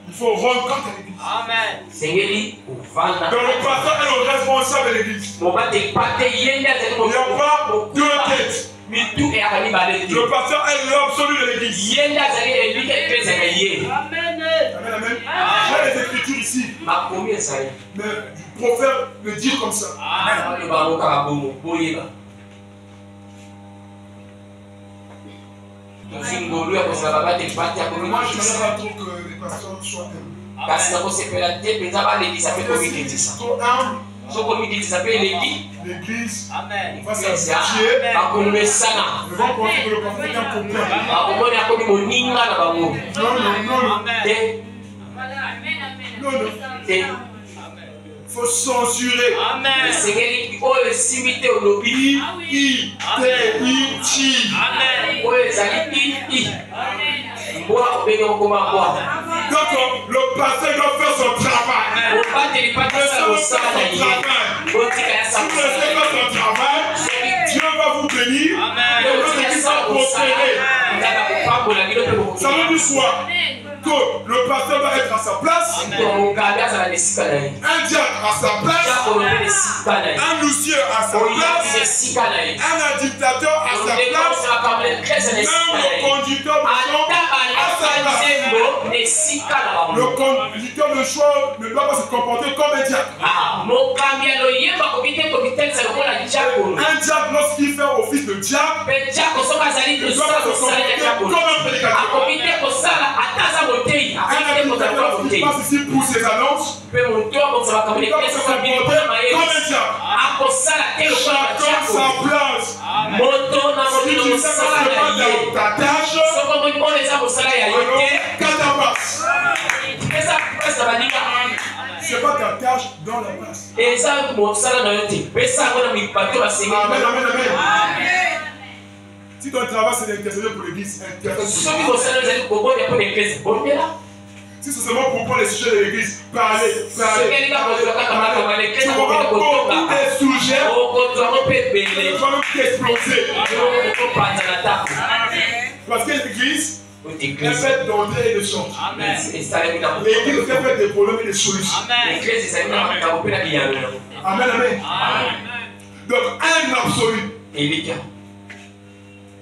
S1: Il faut rendre compte à l'église.
S2: Amen.
S1: Donc le pasteur est le responsable de l'église. Il n'y a pas deux têtes. Le pasteur est l'absolu de l'église. Amen. Amen. J'ai les écritures ici. Mais le prophète le dit comme ça. Amen. Moi, je ne veux pas trop que les pasteurs soient l'église, on va s'associer, on va construire le prophète un copain. Non. Il faut censurer.
S2: Amen.
S1: Donc le pasteur doit faire son travail. Dieu va vous bénir. Ça veut dire quoi? Que le pasteur va être à sa place, un diacre à sa place, un huissier à sa place, un dictateur à sa place, même le conducteur de chambre à sa place. Le conducteur de chambre ne doit pas se comporter comme un diacre. Un diacre, lorsqu'il fait office de diacre, il doit se comporter comme un prédicateur. Un administrateur qui passe ici pour ses annonces, il doit se comporter comme un diacre. Chacun sa place. Si tu sais que ce n'est pas ta tâche, alors catapasse. C'est pas ta tâche dans la place. Amen, amen, amen. Si ton travail c'est d'intercéder pour l'église, intercède. Si c'est seulement pour prendre les sujets de l'église, parler. Tu auras beaucoup de sujets. Tu vas même t'exploser. Parce que l'église est faite d'entrée et de sortie. L'église est faite des problèmes et des solutions. Amen, amen. Donc, un absolu.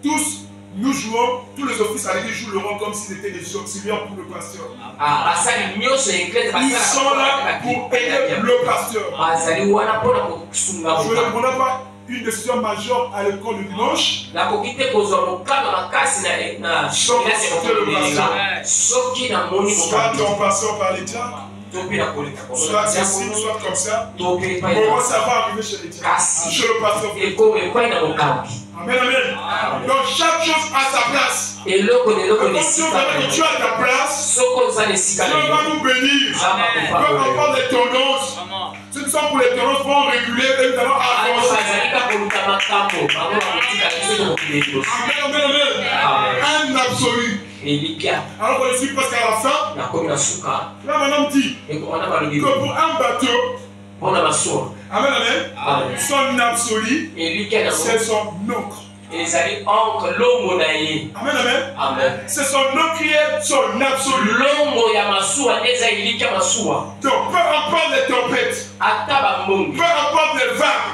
S1: Tous, nous jouons, tous les offices à l'église jouent le rôle comme s'ils étaient des auxiliaires pour le pasteur. Ils sont là pour aider le pasteur. Je ne prendrai pas une décision majeure à l'école du dimanche. Soit ton pasteur par l'État, soit ceci, soit comme ça. Comment ça va arriver chez l'État? Chez le pasteur. Amen, amen. Donc chaque chose a sa place. Et quand tu as ta place, Dieu va nous bénir. Dieu va prendre les tendances. Ceux qui sont pour les tendances vont réguler et nous allons avancer. Amen, amen, amen. Un absolu. Alors qu'on est presque à la fin. Là maintenant on dit que pour un bateau, amen, amen, son absolu, c'est son oncle. Amen, amen. C'est son oncle qui est son absolu. Donc peu importe les tempêtes, peu importe les vagues,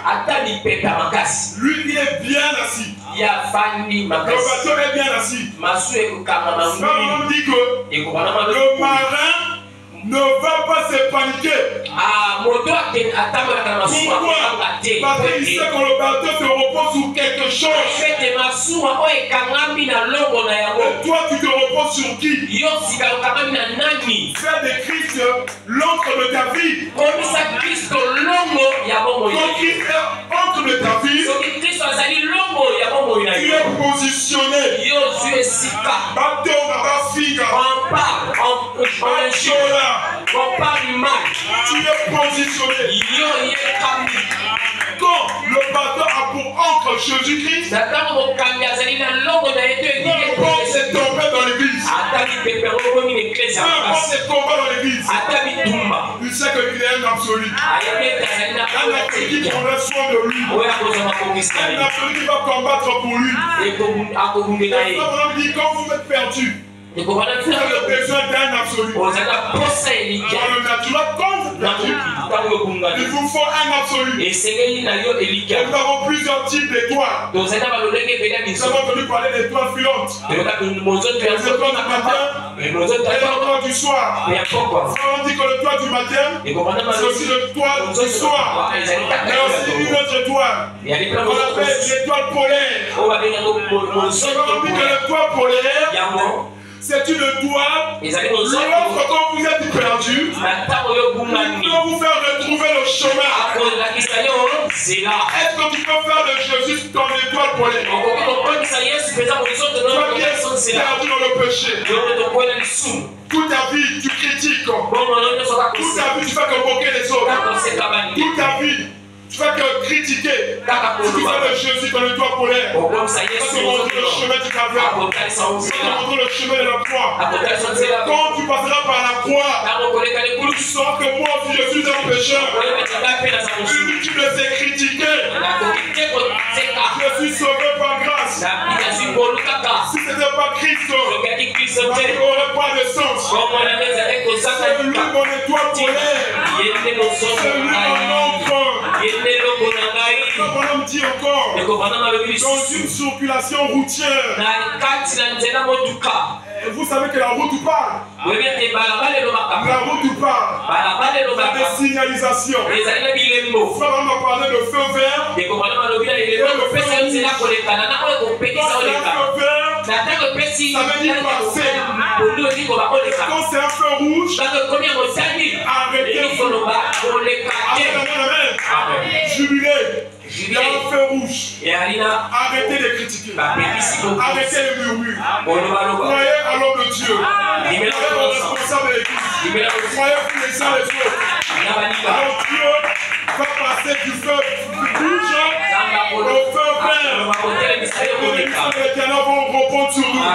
S1: lui il est bien assis. Le bateau est bien assis. On dit que le marin ne va pas se paniquer. Pourquoi? Parce qu'il sait que le bateau se repose sur quelque chose. Et toi, tu te reposes sur qui? Fais de Christ l'oncle de ta vie. Quand Christ est oncle de ta vie, tu es positionné. Bateau, on parle du mal. Tu es positionné. Quand le bateau a pour encre Jésus-Christ, peu importe ses tombées dans l'église, peu importe ses combats dans l'église, il sait qu'il est un absolu. Un absolu qui prendra soin de lui. Un absolu qui va combattre pour lui. Quand vous êtes perdu, vous avez besoin d'un absolu. Dans le naturel, comme vous il vous faut un absolu. Nous avons plusieurs types d'étoiles. Nous avons venu parler d'étoiles filantes. Les étoiles du matin et l'étoile du soir. On dit que l'étoile du matin, c'est aussi l'étoile du soir. Il y a aussi une autre étoile. On l'appelle l'étoile polaire. On dit que l'étoile polaire, c'est une étoile. Lorsque quand vous êtes perdu, il peut vous faire retrouver le chemin. Est-ce que tu peux faire de Jésus ton étoile polaire? Toi qui es perdu dans le péché, toute ta vie tu critiques. Toute ta vie tu fais que moquer les autres. Toute ta vie tu fais que critiquer. Si tu fais de Jésus ton étoile polaire, ça te montre le chemin du calvaire. Ça te montre le chemin de la croix. Quand tu passeras par la croix, tu sauras que moi aussi je suis un pécheur. Tu me sais critiquer. Je suis sauvé par grâce. Si ce n'était pas Christ, ça n'aurait pas de sens. C'est lui mon étoile polaire. C'est lui mon encre. Comme on dit encore, dans une circulation routière, vous savez que la route parle. La route parle. Il y a des signalisations. Frère, on m'a parlé de feu vert. Et le feu vert, ça veut dire passer. Quand c'est un feu rouge, arrêtez. Jubilez. Il y a un feu rouge. Arrêtez de critiquer. Arrêtez les murmures. Croyez à l'homme de Dieu. Croyez aux responsables de l'église. Croyez les uns les autres. Alors Dieu va passer du feu rouge l'éternel vont répondre sur nous.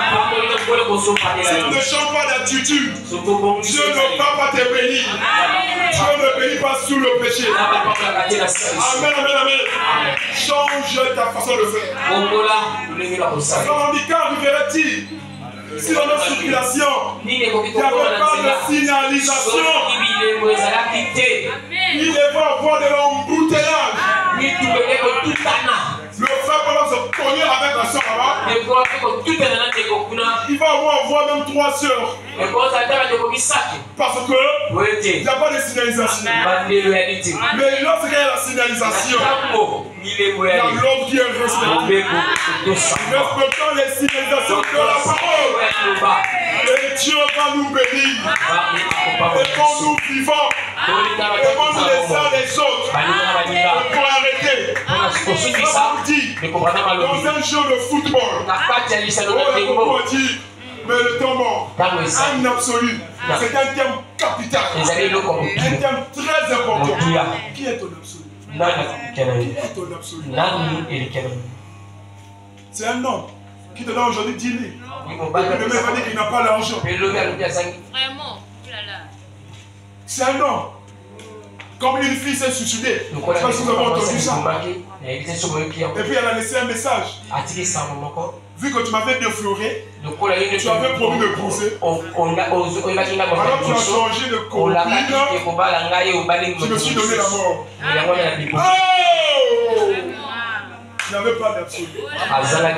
S1: Si nous ne changeons pas d'attitude, Dieu ne va pas te bénir. Dieu ne bénit pas sous le péché. Amen, amen, amen. Change ta façon de faire. Quand handicap arriverait-il? Si dans notre circulation, il n'y avait pas de signalisation, il devait avoir de l'embouteillage. Le frère pendant se cogner avec la soeur là-bas, il va avoir même 3 sœurs. Parce que il n'y a pas de signalisation. Mais lorsqu'il y a la signalisation, il y a l'homme qui est respecté. Respectons les signalisations de la parole. Et Dieu va nous bénir. Et quand nous vivons, et quand nous les uns les autres, pour arrêter, dans un jeu de football, on a beaucoup dit, mais le temps mort, un absolu, c'est un terme capital, un terme très important. Qui est ton absolu? Qui est ton absolu? C'est un homme qui te donne aujourd'hui 10 000. Et le mec va dire qu'il n'a pas l'argent.
S2: Vraiment.
S1: C'est un homme. Comme une fille s'est suicidée. Je ne sais pas si vous avez entendu ça. Et puis elle a laissé un message. Vu que tu m'avais défloré, tu avais promis de pousser. Alors tu as changé de copine. Tu me suis donné la mort. Oh! Il n'avait pas d'absolu.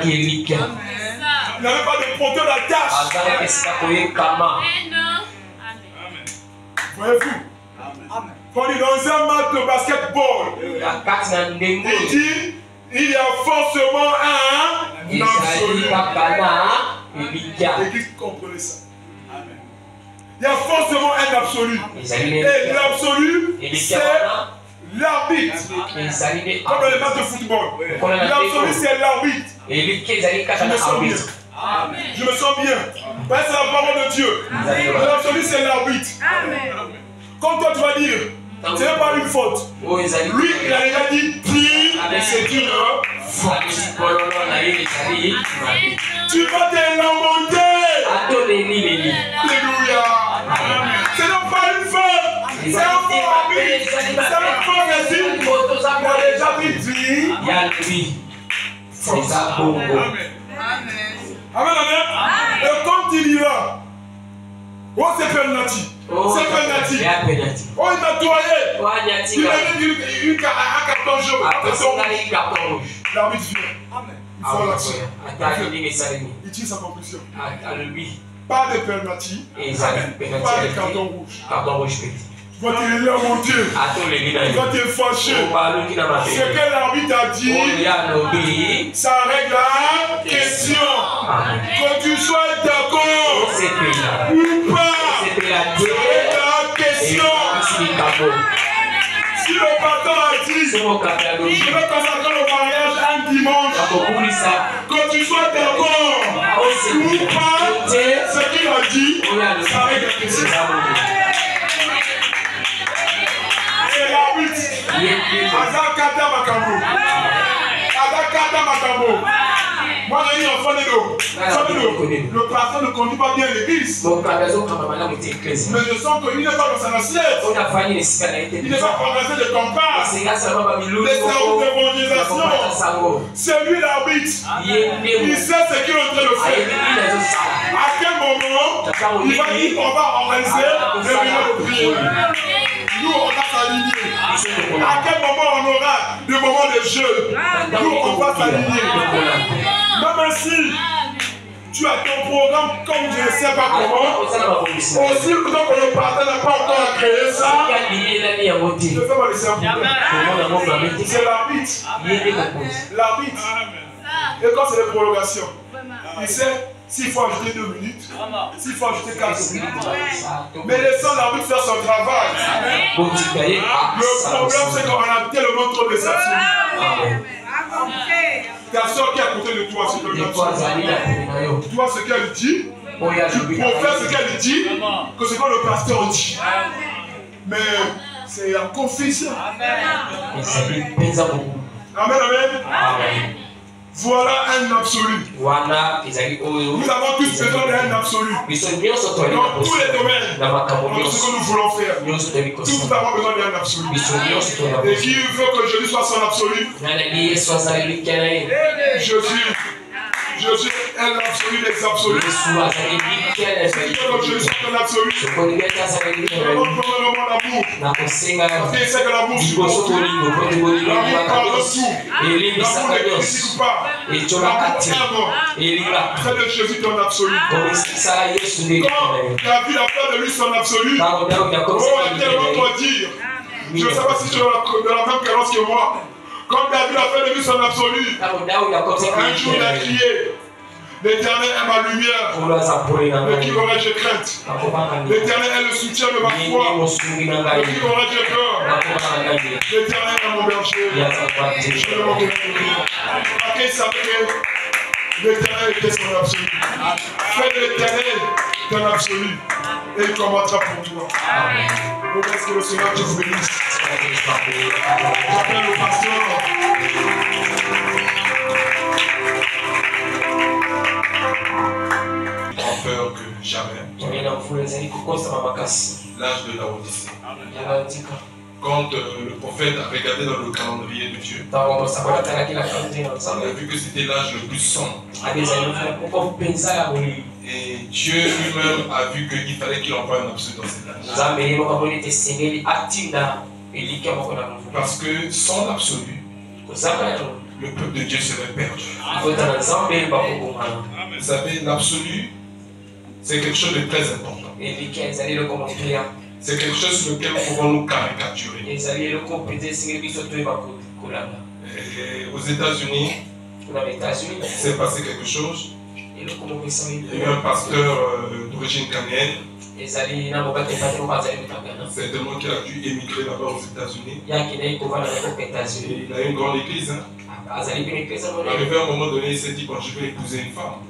S1: Il n'avait pas de porteur d'attache. Voyez-vous? Quand on est dans un match de basketball, il dit il y a forcément un absolu. L'église comprenez ça. Il y a forcément un absolu. Et l'absolu, c'est l'arbitre. Comme dans les matchs de football. L'absolu, c'est l'arbitre. Je me sens bien. C'est la parole de Dieu. L'absolu, c'est l'arbitre. Quand toi, tu vas dire, ce n'est pas une faute. Lui, il a déjà dit, c'est une faute. Tu vas te lamenter. Alléluia. Ce n'est pas une faute. C'est un faux arbitre. C'est un faux régime. On a déjà dit, faute. Amen, amen. Et quand il y va, oh, c'est penalty. C'est penalty. Oh, il m'a tourné. Il a mis un carton jaune. L'arbitre vient. Il faut l'action. Il tire sa conclusion. Pas de penalty. Pas de carton rouge. Tu vas te lamenter. Tu vas te fâcher. Ce que l'arbitre a dit, ça règle la question. Que tu sois d'accord ou pas, c'est la question. Si le patron a dit, je vais consacrer le mariage un dimanche, que tu sois d'accord ou pas, ce qu'il a dit, ça règle la question. Et l'arbitre, Azakata Makambo. Moi j'ai dit enfant de l'eau. Le pasteur ne conduit pas bien l'église. Mais je sens qu'il n'est pas dans sa assiette. Il n'est pas progressé de compas. Les services d'évangélisation. C'est lui l'arbitre. Il sait ce qu'il est en train de faire. À quel moment il va dire qu'on va organiser des réunions de prière. Nous, on va s'aligner. À quel moment on aura des moments de jeu? Nous, on va s'aligner. Même si tu as ton programme comme je ne sais pas comment, aussi donc le partenaire n'a pas encore créé ça, je ne fais pas le cerveau. C'est l'arbitre. L'arbitre. Et quand c'est les prolongations, il sait s'il faut ajouter 2 minutes, s'il faut ajouter 4 minutes. Mais laissons l'arbitre faire son travail. Le problème, c'est qu'on a tellement trop de sanctions. Ta soeur qui est à côté de toi, c'est le même. Tu vois ce qu'elle dit, tu profères ce qu'elle dit, que ce que le pasteur dit. Mais c'est la confession. Amen, amen. Voilà un absolu. Nous avons tous besoin d'un absolu. Dans tous les domaines, dans ce que nous voulons faire, tous nous avons besoin d'un absolu. Et qui veut que Jésus soit son absolu? Jésus est l'absolu des absolus. Que Jésus soit un absolu. L'amour. Parce qu'il sait que l'amour supporte tout. L'amour parle tout. L'amour ne critique pas. L'amour aime. Fais de Jésus ton absolu. Quand David a fait de lui son absolu, oh, il y a tellement quoi dire. Je ne sais pas si tu es de la même carence que moi. Comme David a fait de lui son absolu, un jour il a crié, l'Éternel est ma lumière, de qui aurais-je crainte? L'Éternel est le soutien de ma foi, de qui aurais-je peur? L'Éternel est mon berger, je ne manquerai rien. Parce qu'il savait que l'Éternel était son absolu. Fais de l'Éternel ton absolu, et il combattra pour toi. Vous laissez que le Seigneur te vous bénisse. J'appelle le pasteur. Plus peur que jamais. L'âge de la Odyssée. Quand le prophète a regardé dans le calendrier de Dieu, on a vu que c'était l'âge le plus sombre. Et Dieu lui-même a vu qu'il fallait qu'il envoie un absolu dans cet âge. Parce que sans l'absolu, le peuple de Dieu serait perdu. Vous savez, l'absolu, c'est quelque chose de très important. C'est quelque chose sur lequel nous pouvons nous caricaturer. Et aux États-Unis, s'est passé quelque chose. Il y a eu un pasteur d'origine ghanéenne. C'est tellement qu'il a dû émigrer là-bas aux États-Unis. Il a une grande église. Arrivé à un moment donné, il s'est dit, bon, je vais épouser une femme.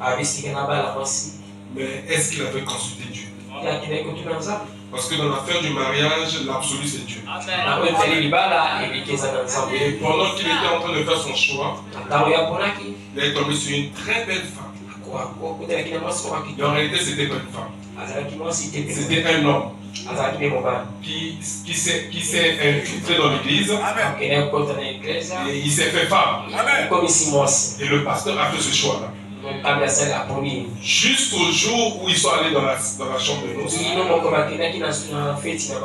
S1: Mais est-ce qu'il avait consulté Dieu? Parce que dans l'affaire du mariage, l'absolu c'est Dieu. Et pendant qu'il était en train de faire son choix, il est tombé sur une très belle femme. Et en réalité, c'était pas une femme. C'était un homme qui s'est infiltré dans l'église et il s'est fait femme. Et le pasteur a fait ce choix-là. Jusqu'au jour où ils sont allés dans la chambre de noces.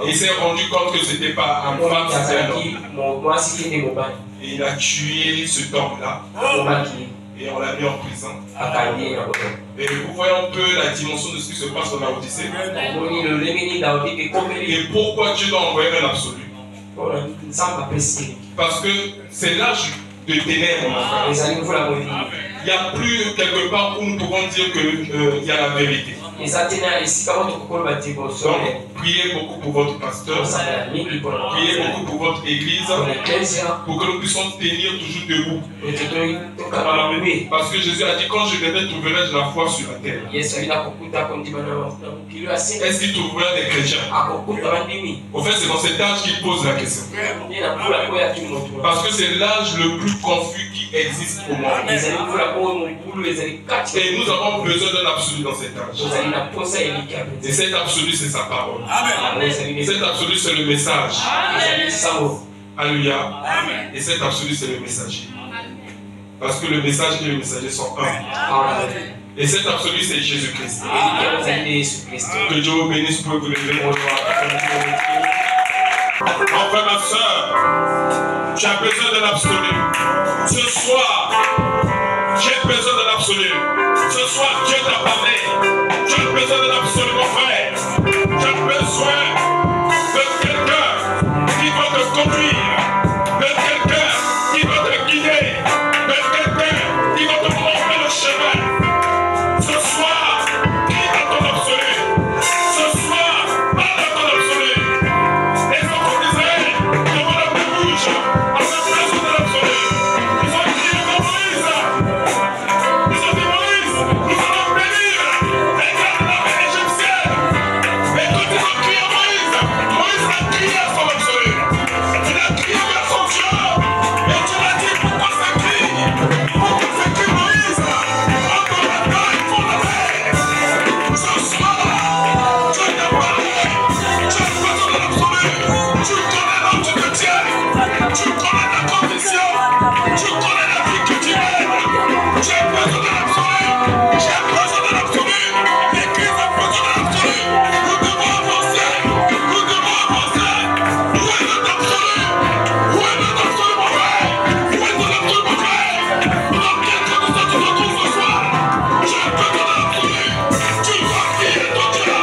S1: Et il s'est rendu compte que ce n'était pas un femme, c'était un homme. Et il a tué ce homme-là. Et on l'a mis en prison. Et vous voyez un peu la dimension de ce qui se passe dans la Odyssée. Et pourquoi Dieu doit envoyer un absolu? Parce que c'est l'âge de ténèbres. Il n'y a plus quelque part où nous pouvons dire qu'il y a la vérité. Donc, priez beaucoup pour votre pasteur, priez beaucoup pour votre église, pour que nous puissions tenir toujours debout. Parce que Jésus a dit, quand je viendrai, trouverai-je la foi sur la terre? Est-ce qu'il trouvera des chrétiens? Au fait, c'est dans cet âge qu'il pose la question. Parce que c'est l'âge le plus confus qui existe au monde. Et nous avons besoin d'un absolu dans cet âge. Et cet absolu, c'est sa parole. Amen. Cet absolu, c'est le message. Alléluia. Et cet absolu, c'est le messager. Parce que le message et le messager sont un. Et cet absolu, c'est Jésus-Christ. Que Dieu vous bénisse pour vous lever. Mon frère, ma soeur, tu as besoin de l'absolu. Ce soir, j'ai besoin de l'absolu. Ce soir, Dieu t'a parlé. Tu as besoin de l'absolu, mon frère. Tu as besoin de quelqu'un qui va te conduire, de quelqu'un qui va te guider, de quelqu'un qui va te montrer le chemin. Ce soir, prie dans ton absolu. Ce soir, parle dans ton absolu. Et quand on disait, devant la plus rouge, à la place de l'absolu, ils ont crié dans Moïse. Ils ont dit, Moïse, nous allons bénir. Regarde l'armée égyptienne. Tu connais ta condition. Tu connais la vie que tu mènes. Tu as besoin de l'absolu. J'ai besoin de l'absolu. L'Église a besoin de l'absolu. Nous devons avancer. Nous devons avancer. Où est notre absolu? Où est notre absolu, mon frère? Où est notre absolu, mon frère? Dans quelle condition tu te trouves ce soir? J'ai besoin de l'absolu. Tu dois prier ton Dieu.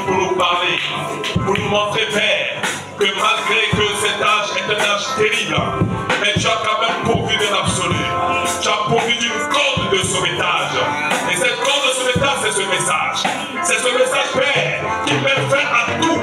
S1: Pour nous parler, pour nous montrer, Père, que malgré que cet âge est un âge terrible, mais tu as quand même pourvu de l'absolu. Tu as pourvu d'une corde de sauvetage. Et cette corde de sauvetage, c'est ce message. C'est ce message, Père, qui met fin à tout,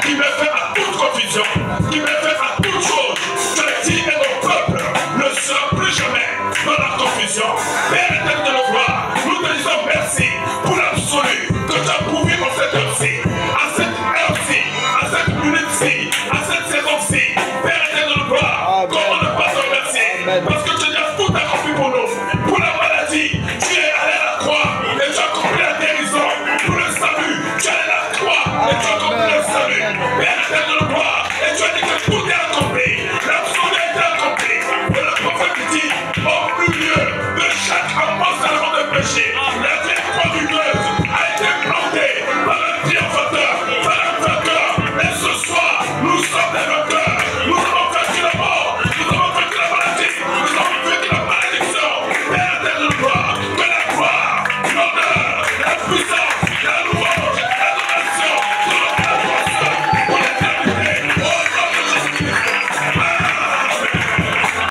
S1: qui met fin à toute confusion, qui met fin à toute chose. Tu as dit, et nos peuples ne seront plus jamais dans la confusion. Père éternel de la gloire, nous te disons merci pour l'absolu que tu as pourvu dans cette heure-ci, à cette heure-ci, à cette minute-ci, à cette saison-ci. Père éternel de la gloire, comment ne pas te remercier? Parce que tu as tout accompli pour nous.